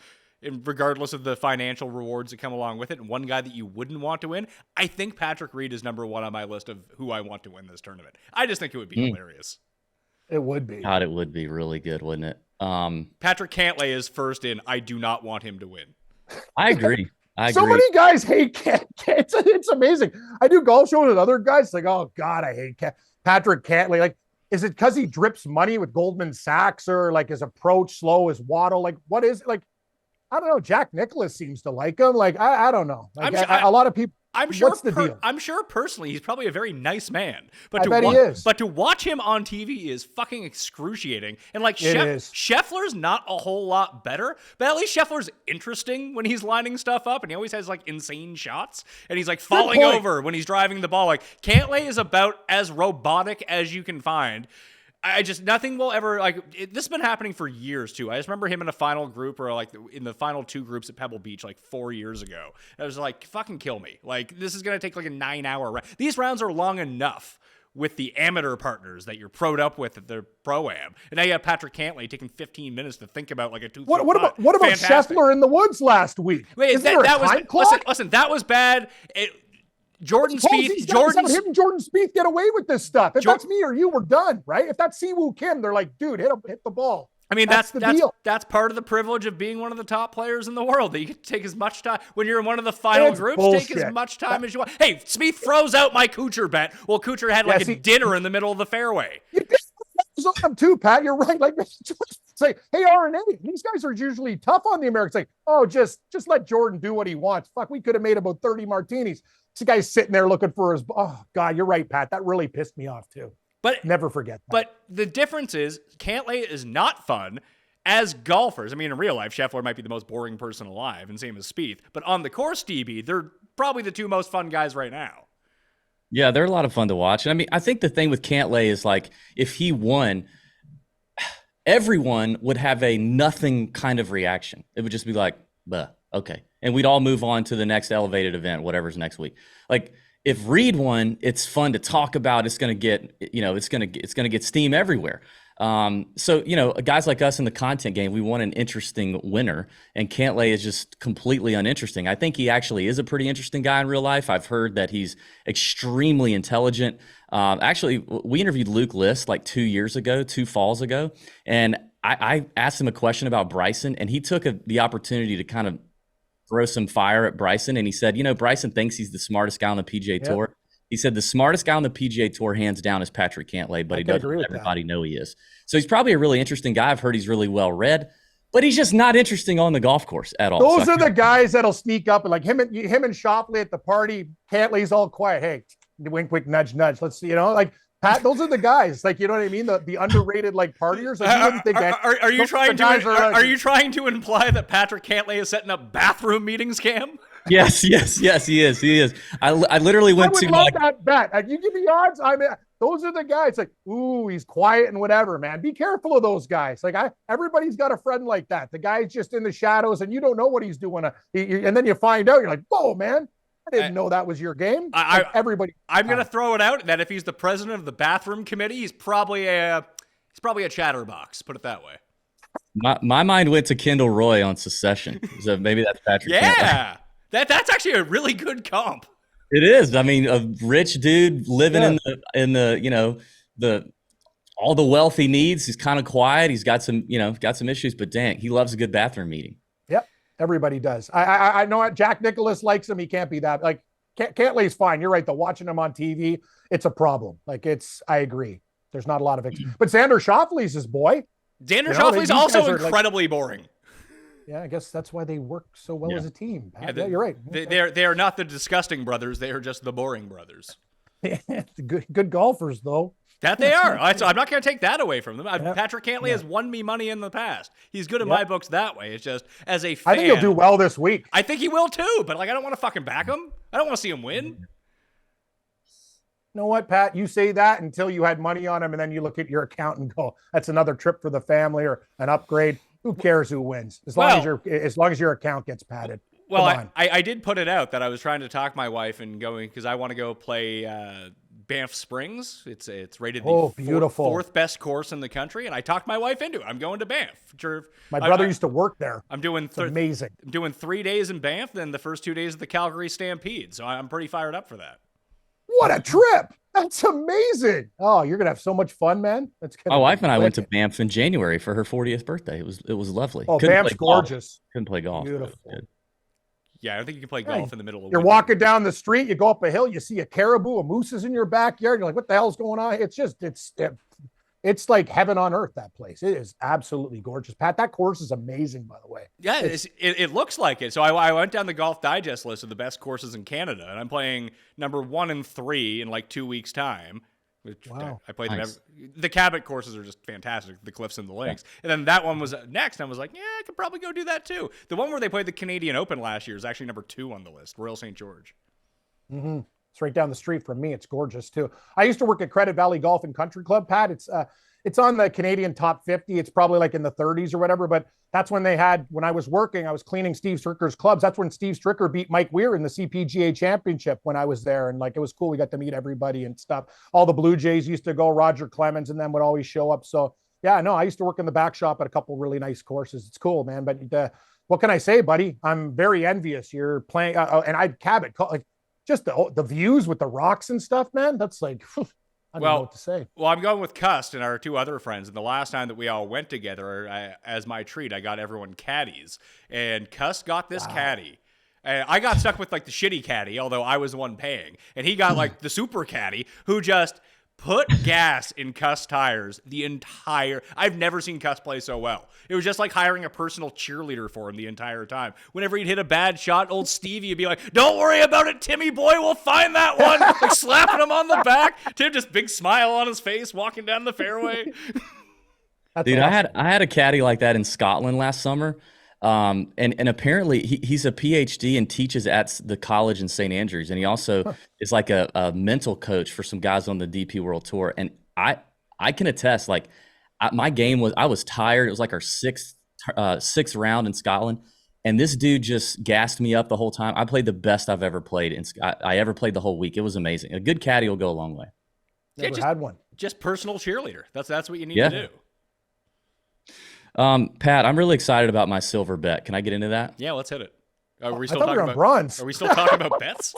regardless of the financial rewards that come along with it, and one guy that you wouldn't want to win, I think Patrick Reed is number one on my list of who I want to win this tournament. I just think it would be hilarious. It would be. God, it would be really good, wouldn't it? Patrick Cantlay is first in. I do not want him to win. I agree. So many guys hate Cantlay. It's amazing. I do golf shows with other guys. Like, oh God, I hate Patrick Cantlay. Like, is it because he drips money with Goldman Sachs, or like his approach slow as Waddle? Like, what is it? Like? I don't know. Jack Nicklaus seems to like him. Like, I don't know. Like, a lot of people. I'm sure. What's the deal? I'm sure personally, he's probably a very nice man. But I bet he is. But to watch him on TV is fucking excruciating. And like Scheffler's not a whole lot better, but at least Scheffler's interesting when he's lining stuff up, and he always has like insane shots, and he's like falling over when he's driving the ball. Like Cantlay is about as robotic as you can find. Nothing will ever, this has been happening for years too. I just remember him in a final group, or like in the final two groups at Pebble Beach like 4 years ago. I was like, fucking kill me. Like, this is going to take like a 9-hour round. These rounds are long enough with the amateur partners that you're proed up with at the pro-am. And now you have Patrick Cantlay taking 15 minutes to think about like a 2 What about Scheffler in the woods last week? Wait, that was listen, that was bad. Jordan Spieth, him and Jordan Spieth get away with this stuff. If that's me or you, we're done, right? If that's Siwoo Kim, they're like, dude, hit the ball. I mean, that's the deal. That's part of the privilege of being one of the top players in the world. That you can take as much time when you're in one of the final groups. Bullshit. Take as much time as you want. Hey, Spieth froze out my Kuchar bet. Well, Kuchar had a dinner in the middle of the fairway. You on him too, Pat. You're right. Like, say, hey, RNA. These guys are usually tough on the Americans. Like, oh, just let Jordan do what he wants. Fuck, we could have made about 30 martinis. This guy's sitting there looking for his. Oh God, you're right, Pat. That really pissed me off too. But never forget that. But the difference is, Cantlay is not fun. As golfers, I mean, in real life, Scheffler might be the most boring person alive, and same as Spieth. But on the course, DB, they're probably the two most fun guys right now. Yeah, they're a lot of fun to watch. And I mean, I think the thing with Cantlay is like, if he won, everyone would have a nothing kind of reaction. It would just be like, okay. And we'd all move on to the next elevated event, whatever's next week. Like, if Reed won, it's fun to talk about. It's going to get, it's going to get steam everywhere. So, guys like us in the content game, we want an interesting winner, and Cantlay is just completely uninteresting. I think he actually is a pretty interesting guy in real life. I've heard that he's extremely intelligent. Actually, we interviewed Luke List like 2 falls ago, and I asked him a question about Bryson, and he took the opportunity to kind of throw some fire at Bryson. And he said, Bryson thinks he's the smartest guy on the PGA Tour. He said the smartest guy on the PGA Tour, hands down, is Patrick Cantlay, but he doesn't let everybody know he is. So he's probably a really interesting guy. I've heard he's really well read, but he's just not interesting on the golf course at all. Those are the guys that'll sneak up and like him and Shoffley at the party. Cantlay's all quiet. Hey, wink, wink, nudge, nudge. Let's see, like Pat. Those are the guys. Like, you know what I mean? The underrated like partiers. Like, you wouldn't think are you trying to imply that Patrick Cantlay is setting up bathroom meetings, Cam? Yes, he is. I literally went to that bet. You give me odds. I mean, those are the guys. Like, ooh, he's quiet and whatever, man. Be careful of those guys. Like, everybody's got a friend like that. The guy's just in the shadows, and you don't know what he's doing. And then you find out, you're like, whoa, man. I didn't know that was your game. Everybody. I'm gonna throw it out that if he's the president of the bathroom committee, he's probably a chatterbox. Put it that way. My mind went to Kendall Roy on Secession. So maybe that's Patrick. Yeah. That's actually a really good comp. It is. I mean, a rich dude living in the all the wealth he needs. He's kind of quiet. He's got some issues, but dang, he loves a good bathroom meeting. Yep, everybody does. I know Jack Nicklaus likes him. He can't be that. Like, Cantlay's fine. You're right. Though, watching him on TV, it's a problem. Like, I agree. There's not a lot of it. But Xander Schauffele's his boy. Xander Schauffele's also incredibly boring. Yeah, I guess that's why they work so well as a team. Yeah, you're right. They are not the disgusting brothers. They are just the boring brothers. Good golfers, though. That they are. So I'm not going to take that away from them. Patrick Cantlay has won me money in the past. He's good in my books that way. It's just, as a fan, I think he'll do well this week. I think he will too, but like, I don't want to fucking back him. I don't want to see him win. You know what, Pat? You say that until you had money on him, and then you look at your account and go, that's another trip for the family or an upgrade. Who cares who wins? As long as your account gets padded. Well, I did put it out that I was trying to talk my wife and going, because I want to go play Banff Springs. It's rated the fourth best course in the country, and I talked my wife into it. I'm going to Banff. My brother used to work there. I'm doing amazing. I'm doing 3 days in Banff, then the first 2 days of the Calgary Stampede. So I'm pretty fired up for that. What a trip! That's amazing. Oh, you're gonna have so much fun, man. My wife and I went to Banff in January for her 40th birthday. It was lovely. Oh, Banff's gorgeous. Couldn't play golf. Beautiful. Yeah, I don't think you can play golf in the middle of You're walking down the street, you go up a hill, you see a caribou, a moose is in your backyard. You're like, what the hell's going on? It's like heaven on earth, that place. It is absolutely gorgeous. Pat, that course is amazing, by the way. Yeah, it looks like it. So I went down the Golf Digest list of the best courses in Canada, and I'm playing number 1 and 3 in like 2 weeks' time. Wow. I played them. The Cabot courses are just fantastic, the cliffs and the lakes. Yeah. And then that one was next, and I was like, yeah, I could probably go do that too. The one where they played the Canadian Open last year is actually number 2 on the list, Royal St. George. Mm-hmm. It's right down the street from me. It's gorgeous too. I used to work at Credit Valley Golf and Country Club, Pat. It's it's on the Canadian top 50. It's probably like in the 30s or whatever. But that's when when I was working, I was cleaning Steve Stricker's clubs. That's when Steve Stricker beat Mike Weir in the CPGA Championship when I was there. And like, it was cool. We got to meet everybody and stuff. All the Blue Jays used to go. Roger Clemens and them would always show up. So yeah, no, I used to work in the back shop at a couple really nice courses. It's cool, man. But what can I say, buddy? I'm very envious. You're playing, and I'd Cabot, like just the views with the rocks and stuff, man. That's like, I don't know what to say. Well, I'm going with Cust and our 2 other friends. And the last time that we all went together, as my treat, I got everyone caddies. And Cust got this caddy. And I got stuck with like the shitty caddy, although I was the one paying. And he got like the super caddy who just put gas in Cuss tires I've never seen Cuss play so well. It was just like hiring a personal cheerleader for him the entire time. Whenever he'd hit a bad shot, old Stevie would be like, "Don't worry about it, Timmy boy, we'll find that one." Like slapping him on the back. Tim just big smile on his face walking down the fairway. Dude, awesome. I had a caddy like that in Scotland last summer. And apparently he's a PhD and teaches at the college in St. Andrews. And he also is like a mental coach for some guys on the DP World Tour. And I can attest, like my game I was tired. It was like our sixth round in Scotland. And this dude just gassed me up the whole time. I played the best I've ever played. I ever played the whole week. It was amazing. A good caddy will go a long way. Never had one. Just personal cheerleader. That's what you need to do. Pat, I'm really excited about my silver bet. Can I get into that? Yeah, let's hit it. Are we I still thought talking we were on about bronze? Are we still talking about bets?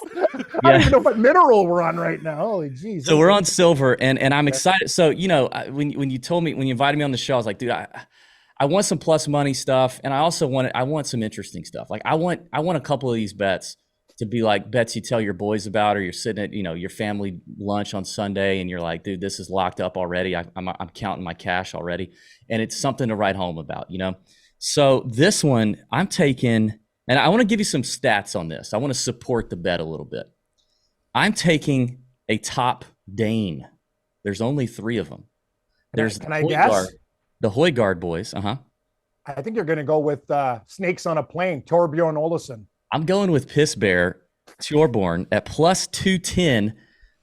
I don't even know what mineral we're on right now. Holy jeez. So we're on silver, and I'm excited. So when you told me, when you invited me on the show, I was like, dude, I want some plus money stuff, and I also want some interesting stuff. Like I want a couple of these bets to be like bets you tell your boys about, or you're sitting at your family lunch on Sunday and you're like, dude, this is locked up already. I'm counting my cash already, and it's something to write home about, So this one I'm taking, and I want to give you some stats on this. I want to support the bet a little bit. I'm taking a top Dane. There's only 3 of them. There's Can I guess? The Højgaard boys. I think you're going to go with Snakes on a Plane, Torbjorn Olesen. I'm going with Piss Bear Torbjorn at plus 210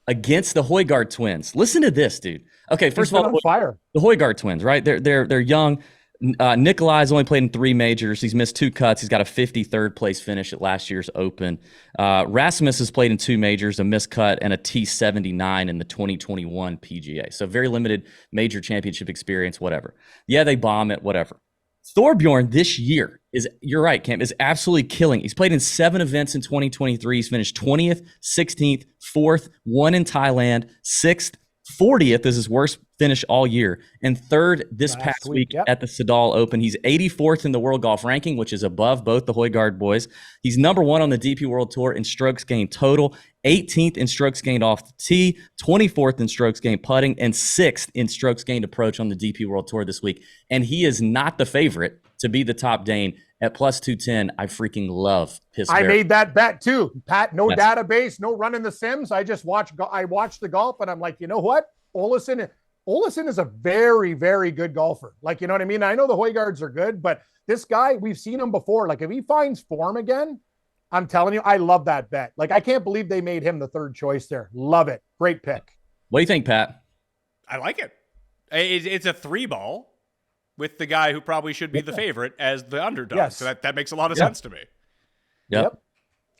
against the Højgaard twins. Listen to this, dude. Okay, first of all, the Højgaard twins, right? They're young. Nikolai's only played in 3 majors. He's missed 2 cuts. He's got a 53rd place finish at last year's Open. Rasmus has played in 2 majors, a missed cut, and a T79 in the 2021 PGA. So very limited major championship experience, whatever. Yeah, they bomb it, whatever. Thorbjorn this year you're right, Cam, is absolutely killing. He's played in 7 events in 2023. He's finished 20th, 16th, 4th, 1 in Thailand, 6th, 40th is his worst finish all year, and 3rd this past week at the Sedal Open. He's 84th in the world golf ranking, which is above both the Højgaard boys. He's number 1 on the DP World Tour in strokes gained total, 18th in strokes gained off the tee, 24th in strokes gained putting, and 6th in strokes gained approach on the DP World Tour this week. And he is not the favorite to be the top Dane at plus 210. I freaking love Piss Bear. I made that bet too, Pat. No database, no running the Sims. I just watched the golf, and I'm like, you know what? Olesen is a very, very good golfer. Like, you know what I mean? I know the Højgaards are good, but this guy, we've seen him before. Like, if he finds form again, I'm telling you, I love that bet. Like, I can't believe they made him the 3rd choice there. Love it. Great pick. What do you think, Pat? I like it. It's a 3-ball with the guy who probably should be the favorite as the underdog. Yes. So that makes a lot of sense to me. Yep.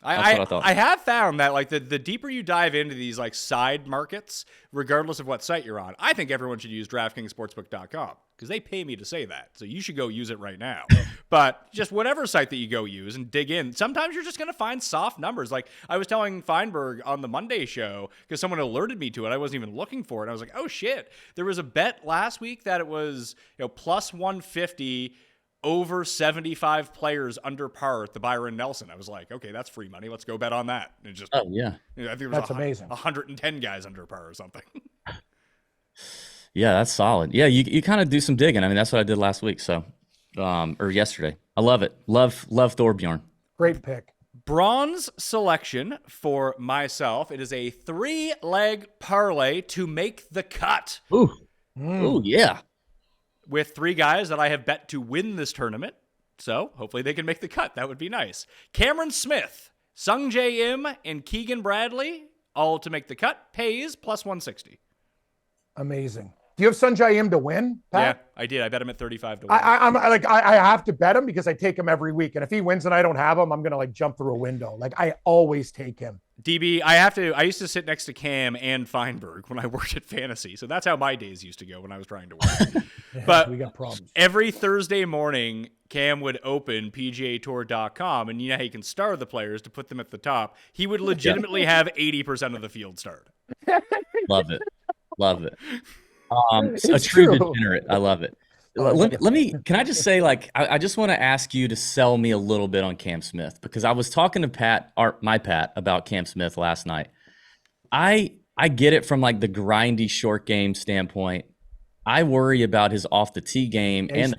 I have found that like the deeper you dive into these like side markets, regardless of what site you're on, I think everyone should use DraftKingsSportsbook.com because they pay me to say that. So you should go use it right now. But just whatever site that you go use and dig in, sometimes you're just going to find soft numbers. Like I was telling Feinberg on the Monday show because someone alerted me to it. I wasn't even looking for it. I was like, oh shit. There was a bet last week that it was plus 150 over 75 players under par at the Byron Nelson. I was like, okay, that's free money. Let's go bet on that. And just, I think it was that's amazing. 110 guys under par or something. Yeah, that's solid. Yeah, you kind of do some digging. I mean, that's what I did last week. So, or yesterday. I love it. Love Thorbjorn. Great pick. Bronze selection for myself. It is a 3-leg parlay to make the cut. Ooh, ooh, yeah. With 3 guys that I have bet to win this tournament. So hopefully they can make the cut. That would be nice. Cameron Smith, Sung Jae Im, and Keegan Bradley, all to make the cut, pays plus 160. Amazing. Do you have Sanjay Im to win, Pat? Yeah, I did. I bet him at 35 to 1. I have to bet him because I take him every week. And if he wins and I don't have him, I'm going to like jump through a window. Like I always take him. DB, I used to sit next to Cam and Feinberg when I worked at Fantasy. So that's how my days used to go when I was trying to win. But we got problems. Every Thursday morning, Cam would open PGAtour.com, and you know how you can star the players to put them at the top. He would legitimately have 80% of the field start. Love it. Love it. It's a true true. degenerate. I love it. Let me, can I just say, like, I just want to ask you to sell me a little bit on Cam Smith, because I was talking to Pat about Cam Smith last night. I get it from like the grindy short game standpoint. I worry about his off the tee game and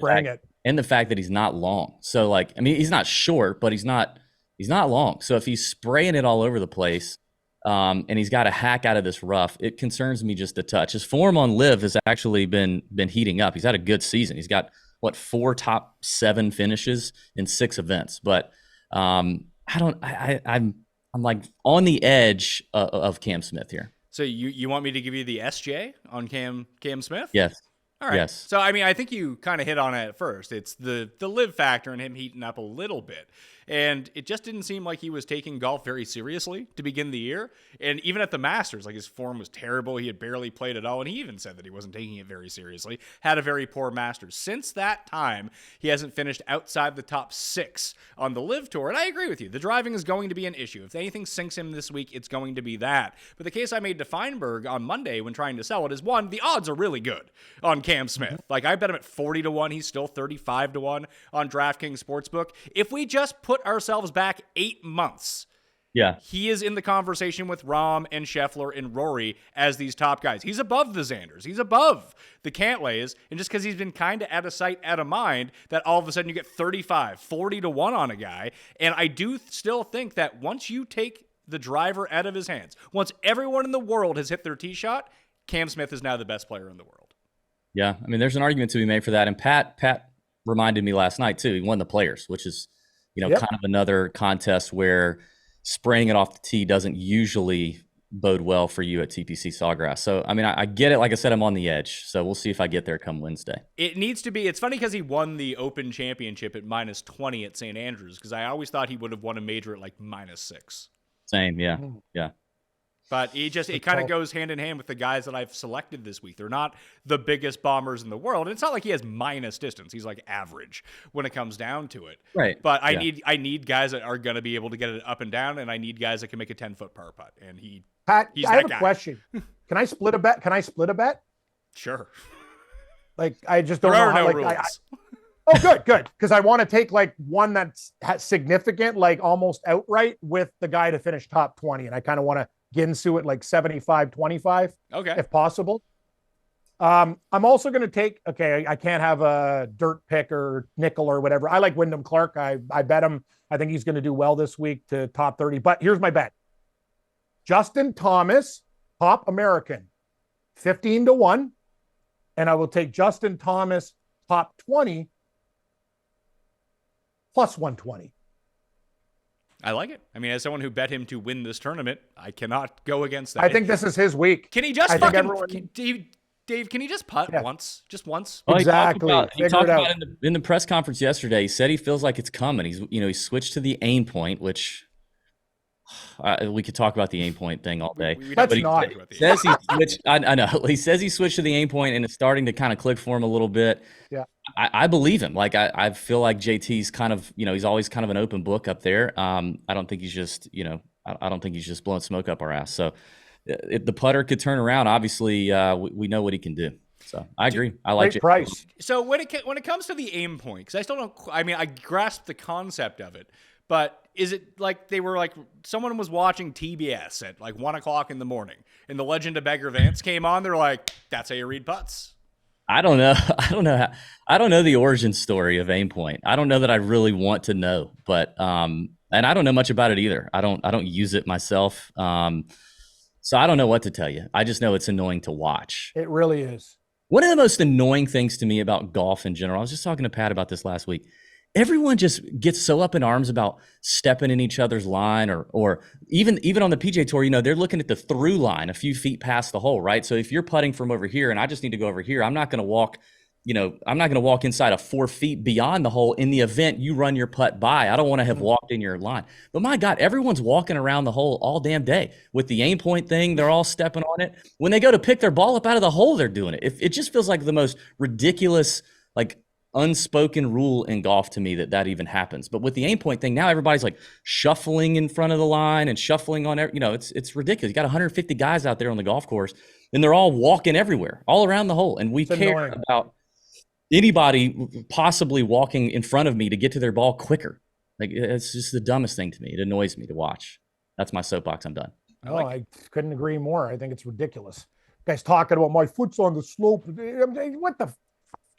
the fact that he's not long. So like, I mean, he's not short, but he's not long. So if he's spraying it all over the place, and he's got a hack out of this rough, it concerns me just a touch. His form on Live has actually been heating up. He's had a good season. He's got 4 top 7 finishes in 6 events. But I'm like on the edge of Cam Smith here. So you want me to give you the SJ on Cam Smith? Yes. All right. Yes. So, I mean, I think you kind of hit on it at first. It's the live factor and him heating up a little bit. And it just didn't seem like he was taking golf very seriously to begin the year. And even at the Masters, like his form was terrible. He had barely played at all. And he even said that he wasn't taking it very seriously. Had a very poor Masters. Since that time, he hasn't finished outside the top 6 on the Live Tour. And I agree with you. The driving is going to be an issue. If anything sinks him this week, it's going to be that. But the case I made to Feinberg on Monday when trying to sell it is, one, the odds are really good on Cam Smith. Like, I bet him at 40 to 1. He's still 35 to 1 on DraftKings Sportsbook. If we just put ourselves back 8 months, he is in the conversation with Rahm and Scheffler and Rory as these top guys. He's above the Xanders. He's above the Cantlays. And just because he's been kind of out of sight, out of mind, that all of a sudden you get 35, 40 to 1 on a guy. And I do still think that once you take the driver out of his hands, once everyone in the world has hit their tee shot, Cam Smith is now the best player in the world. Yeah, I mean, there's an argument to be made for that. And Pat reminded me last night, too. He won the Players, which is, kind of another contest where spraying it off the tee doesn't usually bode well for you at TPC Sawgrass. So, I mean, I get it. Like I said, I'm on the edge. So we'll see if I get there come Wednesday. It needs to be. It's funny because he won the Open Championship at -20 at St. Andrews, because I always thought he would have won a major at like -6. Same, yeah. Yeah. But it kind of goes hand in hand with the guys that I've selected this week. They're not the biggest bombers in the world. And it's not like he has minus distance. He's like average when it comes down to it. Right. But I need guys that are going to be able to get it up and down, and I need guys that can make a 10-foot par putt. And Pat, he's I have that a guy. question. Can I split a bet? Sure. Like, I just don't There know are how. no Like, rules. Oh, good. Because I want to take like one that's significant, like almost outright, with the guy to finish top 20. And I kind of want to Ginsu at like 75-25, Okay. if possible. I'm also going to take, I can't have a dirt pick or nickel or whatever. I like Wyndham Clark. I bet him. I think he's going to do well this week to top 30. But here's my bet. Justin Thomas, top American, 15 to 1. And I will take Justin Thomas, top 20, plus 120. I like it. I mean, as someone who bet him to win this tournament, I cannot go against that. I think this is his week. Can he just Dave, can he just putt once? Just once? Well, Exactly. He talked about in the press conference yesterday. He said he feels like it's coming. He switched to the aim point, which we could talk about the aim point thing all day. Let's not. Says he switched. I know. He says he switched to the aim point, and it's starting to kind of click for him a little bit. Yeah. I believe him. Like I feel like JT's kind of, he's always kind of an open book up there. I don't think he's just, I don't think he's just blowing smoke up our ass. So if the putter could turn around, obviously we know what he can do. So I agree. I like Great price. So when it comes to the aim point, because I still don't, I mean, I grasp the concept of it, but is it like they were like someone was watching TBS at like 1 o'clock in the morning and the Legend of Beggar Vance came on? They're like, that's how you read putts. I don't know. I don't know the origin story of aim point. I don't know that I really want to know, but and I don't know much about it either. I don't use it myself. So I don't know what to tell you. I just know it's annoying to watch. It really is. One of the most annoying things to me about golf in general, I was just talking to Pat about this last week, everyone just gets so up in arms about stepping in each other's line, or even on the PGA Tour, you know, they're looking at the through line a few feet past the hole, right? So if you're putting from over here and I just need to go over here, I'm not going to walk inside of 4 feet beyond the hole in the event you run your putt by. I don't want to have walked in your line. But my God, everyone's walking around the hole all damn day with the aim point thing. They're all stepping on it. When they go to pick their ball up out of the hole, they're doing it. It just feels like the most ridiculous, like, unspoken rule in golf to me that even happens. But with the aim point thing, now everybody's like shuffling in front of the line and shuffling on every, you know, it's ridiculous. You got 150 guys out there on the golf course and they're all walking everywhere, all around the hole. And we care about anybody possibly walking in front of me to get to their ball quicker. Like, it's just the dumbest thing to me. It annoys me to watch. That's my soapbox. I'm done. I couldn't agree more. I think it's ridiculous. Guys talking about my foot's on the slope. What the?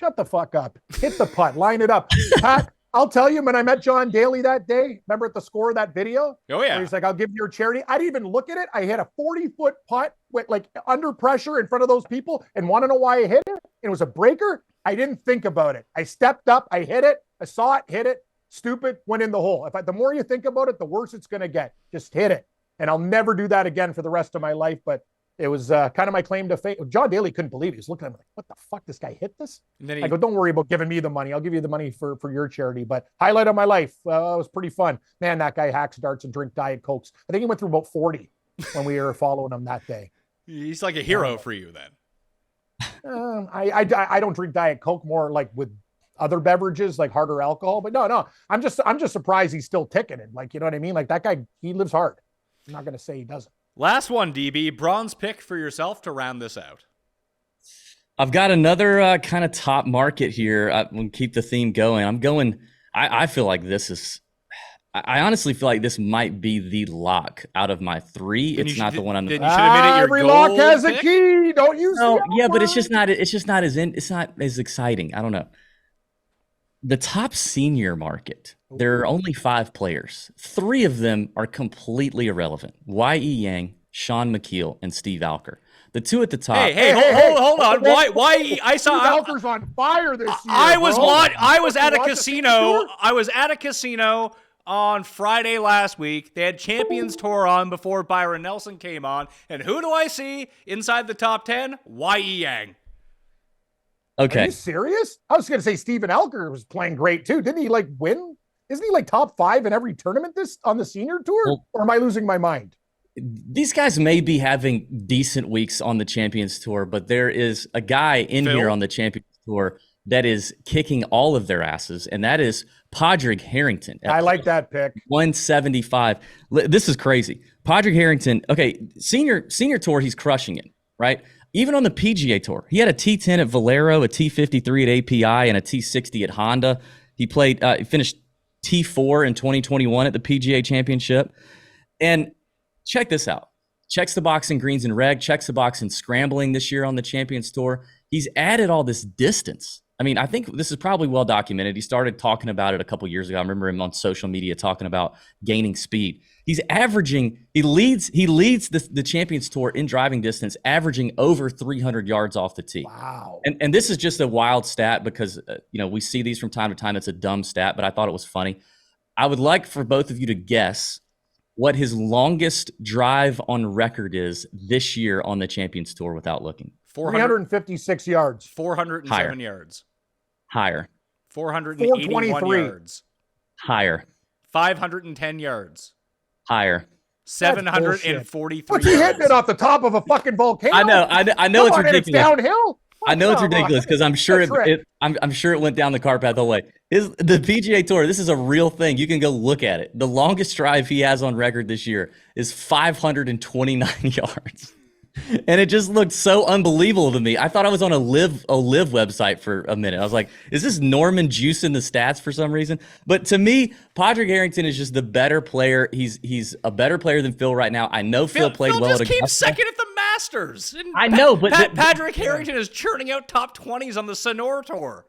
Shut the fuck up. Hit the putt. Line it up. Pat, I'll tell you, when I met John Daly that day, remember at the score of that video? Oh, yeah. He's like, I'll give you your charity. I didn't even look at it. I hit a 40-foot putt with, like, under pressure in front of those people, and want to know why I hit it? It was a breaker. I didn't think about it. I stepped up. I hit it. I saw it, hit it. Stupid, went in the hole. The more you think about it, the worse it's going to get. Just hit it. And I'll never do that again for the rest of my life. But it was kind of my claim to fame. John Daly couldn't believe it. He was looking at me like, what the fuck? This guy hit this? And then I go, don't worry about giving me the money. I'll give you the money for your charity. But highlight of my life. It was pretty fun. Man, that guy hacks darts and drink Diet Cokes. I think he went through about 40 when we were following him that day. He's like a hero for you then. I don't drink Diet Coke, more like with other beverages, like harder alcohol. But no, I'm just surprised he's still ticking it. Like, you know what I mean? Like, that guy, he lives hard. I'm not going to say he doesn't. Last one, DB, bronze pick for yourself to round this out. I've got another kind of top market here. We'll keep the theme going. I feel like this is, I honestly feel like this might be the lock out of my three. It's not the one I'm. Then you should admit it. Your every lock has a key. Don't use it. Yeah, but it's not as exciting. I don't know. The top senior market, there are only 5 players. 3 of them are completely irrelevant. Y.E. Yang, Sean McKeel, and Steve Alker. The 2 at the top. Hold on. Why? I saw Alker's on fire this year. I was at a casino. I was at a casino on Friday last week. They had Champions Tour on before Byron Nelson came on. And who do I see inside the top 10? Y.E. Yang. Okay. Are you serious? I was going to say Steven Alker was playing great too. Didn't he win? Isn't he top 5 in every tournament on the senior tour? Well, or am I losing my mind? These guys may be having decent weeks on the Champions Tour, but there is a guy in here on the Champions Tour that is kicking all of their asses, and that is Padraig Harrington. I like that pick. 175. This is crazy. Padraig Harrington, okay, senior tour, he's crushing it, right? Even on the PGA Tour, he had a T10 at Valero, a T53 at API, and a T60 at Honda. He finished T4 in 2021 at the PGA Championship. And check this out. Checks the box in greens and reg, checks the box in scrambling this year on the Champions Tour. He's added all this distance. I mean, I think this is probably well documented. He started talking about it a couple years ago. I remember him on social media talking about gaining speed. He's averaging, he leads the Champions Tour in driving distance, averaging over 300 yards off the tee. Wow. And this is just a wild stat because, we see these from time to time. It's a dumb stat, but I thought it was funny. I would like for both of you to guess what his longest drive on record is this year on the Champions Tour without looking. 356 yards. 407 yards. Higher. 481 yards. Higher. 510 yards. Higher. 743 What's he hitting it off the top of a fucking volcano? I know it's ridiculous. It's downhill. I know it's ridiculous because I'm sure I'm sure it went down the cart path the whole way. The PGA Tour, this is a real thing. You can go look at it. The longest drive he has on record this year is 529 yards. And it just looked so unbelievable to me. I thought I was on a live website for a minute. I was like, is this Norman juicing the stats for some reason? But to me, Padraig Harrington is just the better player. He's a better player than Phil right now. I know Phil played well at Augusta. Phil just came second at the Masters. And I know, but Padraig Harrington is churning out top 20s on the Sonora Tour.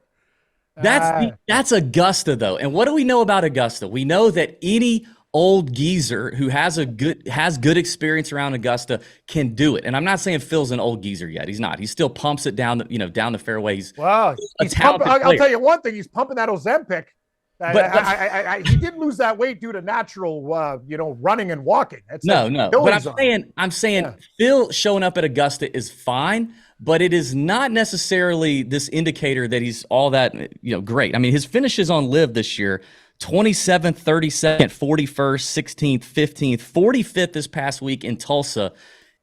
That's Augusta though. And what do we know about Augusta? We know that any old geezer who has good experience around Augusta can do it. And I'm not saying Phil's an old geezer yet. He's not. He still pumps it down the fairway. He's I'll tell you one thing. He's pumping that Ozempic. He did lose that weight due to natural, running and walking. That's no. But I'm saying Phil showing up at Augusta is fine, but it is not necessarily this indicator that he's all that, great. I mean, his finishes on Live this year, 27th, 32nd, 41st, 16th, 15th, 45th this past week in Tulsa.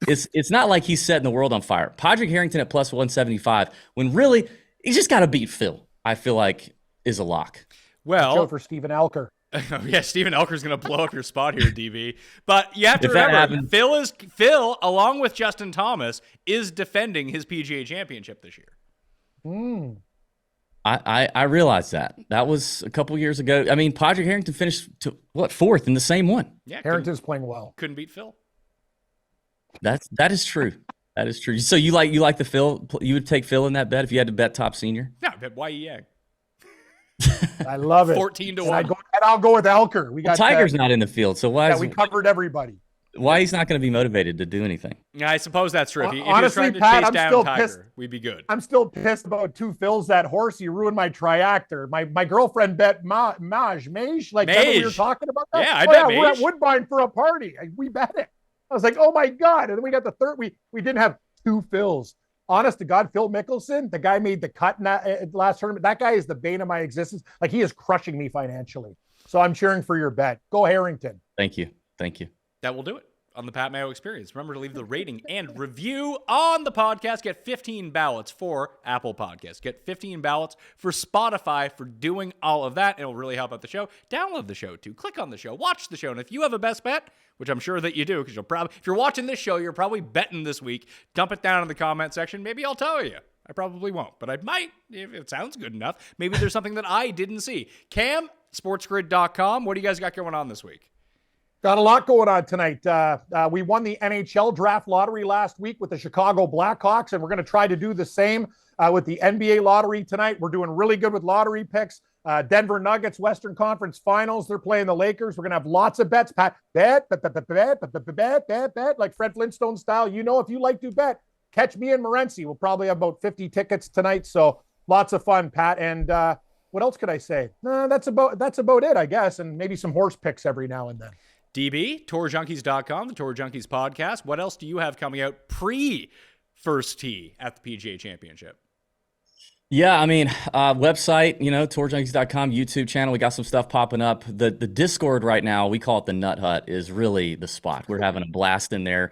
It's not like he's setting the world on fire. Padraig Harrington at plus 175, when really he's just got to beat Phil, I feel like is a lock. Well, for Stephen Elker. Yeah, Stephen Elker's going to blow up your spot here, DV. But you have to remember, Phil, along with Justin Thomas, is defending his PGA Championship this year. I realized that. That was a couple years ago. I mean, Padraig Harrington finished fourth in the same one. Yeah, Harrington's playing well. Couldn't beat Phil. That is true. That is true. So you like the Phil? You would take Phil in that bet if you had to bet top senior? No, bet YEA. I love it. 14-1. I'll go with Elker. Tiger's not in the field, so why? We covered everybody. Why he's not going to be motivated to do anything? Yeah, I suppose that's true. If he was trying to chase down Tiger, pissed. We'd be good. I'm still pissed about two Phils. That horse, you ruined my triactor. My girlfriend bet Mage. Like we were talking about that. Yeah, I bet Mage. We're at Woodbine for a party. We bet it. I was like, oh my god! And then we got the third. We didn't have two Phils. Honest to God, Phil Mickelson, the guy made the cut in that last tournament. That guy is the bane of my existence. Like, he is crushing me financially. So I'm cheering for your bet. Go Harrington. Thank you. That will do it on the Pat Mayo Experience. Remember to leave the rating and review on the podcast. Get 15 ballots for Apple Podcasts. Get 15 ballots for Spotify for doing all of that. It'll really help out the show. Download the show, too. Click on the show. Watch the show. And if you have a best bet, which I'm sure that you do, because if you're watching this show, you're probably betting this week. Dump it down in the comment section. Maybe I'll tell you. I probably won't, but I might if it sounds good enough. Maybe there's something that I didn't see. Cam, sportsgrid.com. What do you guys got going on this week? Got a lot going on tonight. We won the NHL draft lottery last week with the Chicago Blackhawks, and we're going to try to do the same with the NBA lottery tonight. We're doing really good with lottery picks. Denver Nuggets, Western Conference Finals. They're playing the Lakers. We're going to have lots of bets. Bet, like Fred Flintstone style. If you like to bet, catch me and Morency. We'll probably have about 50 tickets tonight. So lots of fun, Pat. And what else could I say? That's about it, I guess. And maybe some horse picks every now and then. DB, tourjunkies.com, the Tour Junkies podcast. What else do you have coming out pre-first tee at the PGA Championship? Yeah, I mean, website, tourjunkies.com, YouTube channel. We got some stuff popping up. The Discord right now, we call it the Nut Hut, is really the spot. We're having a blast in there,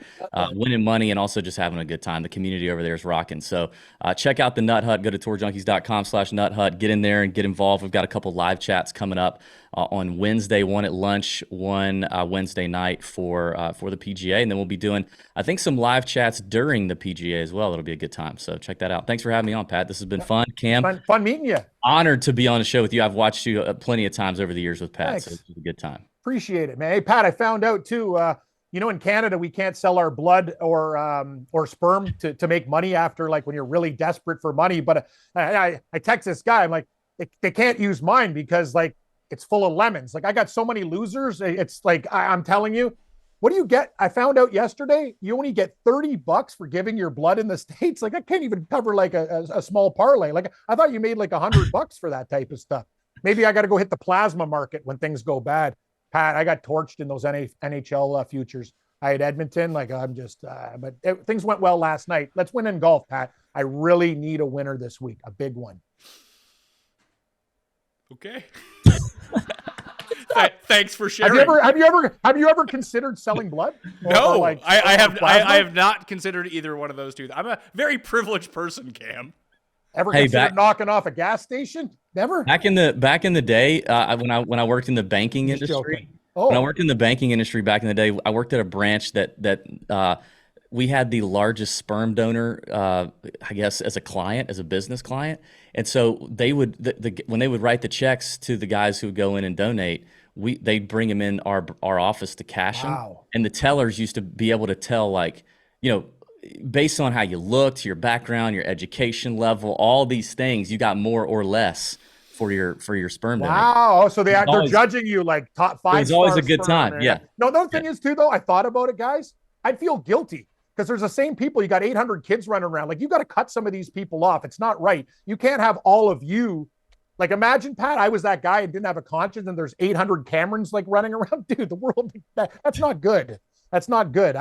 winning money and also just having a good time. The community over there is rocking. So check out the Nut Hut. Go to tourjunkies.com/Nut Hut. Get in there and get involved. We've got a couple live chats coming up on Wednesday, one at lunch, one Wednesday night for the PGA. And then we'll be doing, I think, some live chats during the PGA as well. It'll be a good time. So check that out. Thanks for having me on, Pat. This has been fun. Cam, fun meeting you. Honored to be on the show with you. I've watched you plenty of times over the years with Pat. Thanks. So it's a good time. Appreciate it, man. Hey, Pat, I found out too, in Canada, we can't sell our blood or sperm to make money after, like, when you're really desperate for money. But I text this guy. I'm like, they can't use mine because, like, it's full of lemons. Like, I got so many losers. It's like, I'm telling you, what do you get? I found out yesterday, you only get $30 for giving your blood in the States. Like, I can't even cover like a small parlay. Like, I thought you made like $100 for that type of stuff. Maybe I got to go hit the plasma market when things go bad. Pat, I got torched in those NHL futures. I had Edmonton. Like, I'm just, things went well last night. Let's win in golf, Pat. I really need a winner this week, a big one. Okay. Thanks for sharing. Have you ever considered selling blood? No, I have not considered either one of those two. I'm a very privileged person, Cam. Ever considered knocking off a gas station? Never. Back in the day, when I worked in the banking industry. When I worked in the banking industry back in the day, I worked at a branch that we had the largest sperm donor, I guess, as a business client. And so they would, when they would write the checks to the guys who would go in and donate, they'd bring them in our office to cash them. And the tellers used to be able to tell, like, based on how you looked, your background, your education level, all these things, you got more or less for your sperm donor. Wow. So they're judging you like top 5. It's always a good time. Yeah. No, the other thing is too, though, I thought about it, guys. I'd feel guilty because there's the same people. You got 800 kids running around. Like, you got to cut some of these people off. It's not right. You can't have all of you Like, imagine, Pat, I was that guy and didn't have a conscience, and there's 800 Camerons like running around. Dude, the world, that's not good. That's not good.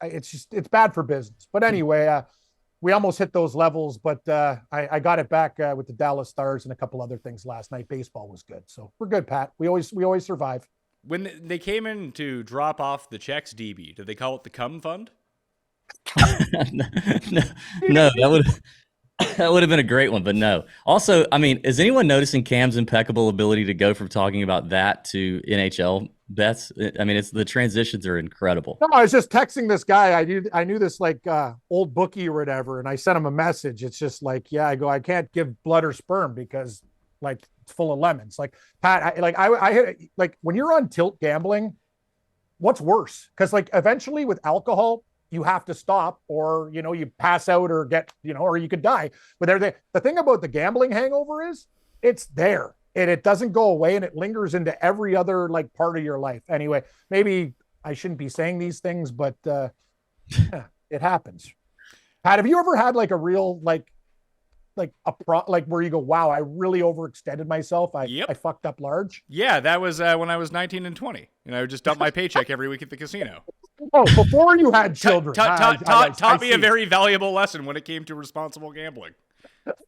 It's bad for business. But anyway, we almost hit those levels, but I got it back with the Dallas Stars and a couple other things last night. Baseball was good. So we're good, Pat. We always survive. When they came in to drop off the checks, DB, did they call it the Cum Fund? No, that would have been a great one, but no. Also, I mean, is anyone noticing Cam's impeccable ability to go from talking about that to NHL bets? I mean, the transitions are incredible. No, I was just texting this guy. I knew this like old bookie or whatever, and I sent him a message. It's just like, yeah, I can't give blood or sperm because like it's full of lemons. Like, Pat, I hit like when you're on tilt gambling, what's worse? Because like eventually with alcohol, you have to stop, or you pass out, or get or you could die. But the thing about the gambling hangover is it's there and it doesn't go away, and it lingers into every other like part of your life. Anyway, maybe I shouldn't be saying these things, but yeah, it happens. Pat, have you ever had like a real like where you go, wow, I really overextended myself. I fucked up large. Yeah, that was when I was 19 and 20, and I would just dump my paycheck every week at the casino. Oh, before you had children. Taught me a very valuable lesson when it came to responsible gambling.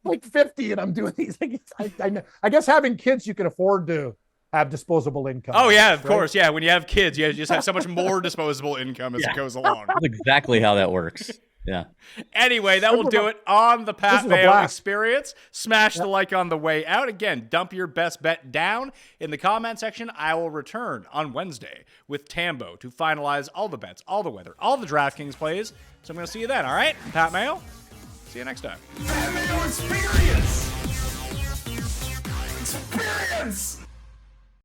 Like 50, and I'm doing these things. I guess having kids, you can afford to have disposable income. Oh yeah, of course. Yeah, when you have kids, you just have so much more disposable income as it goes along. That's exactly how that works. Yeah. Anyway, that will do it on the Pat Mayo Experience. Smash the like on the way out. Again, dump your best bet down in the comment section. I will return on Wednesday with Tambo to finalize all the bets, all the weather, all the DraftKings plays. So I'm going to see you then, all right? Pat Mayo, see you next time. Pat Mayo Experience! Experience!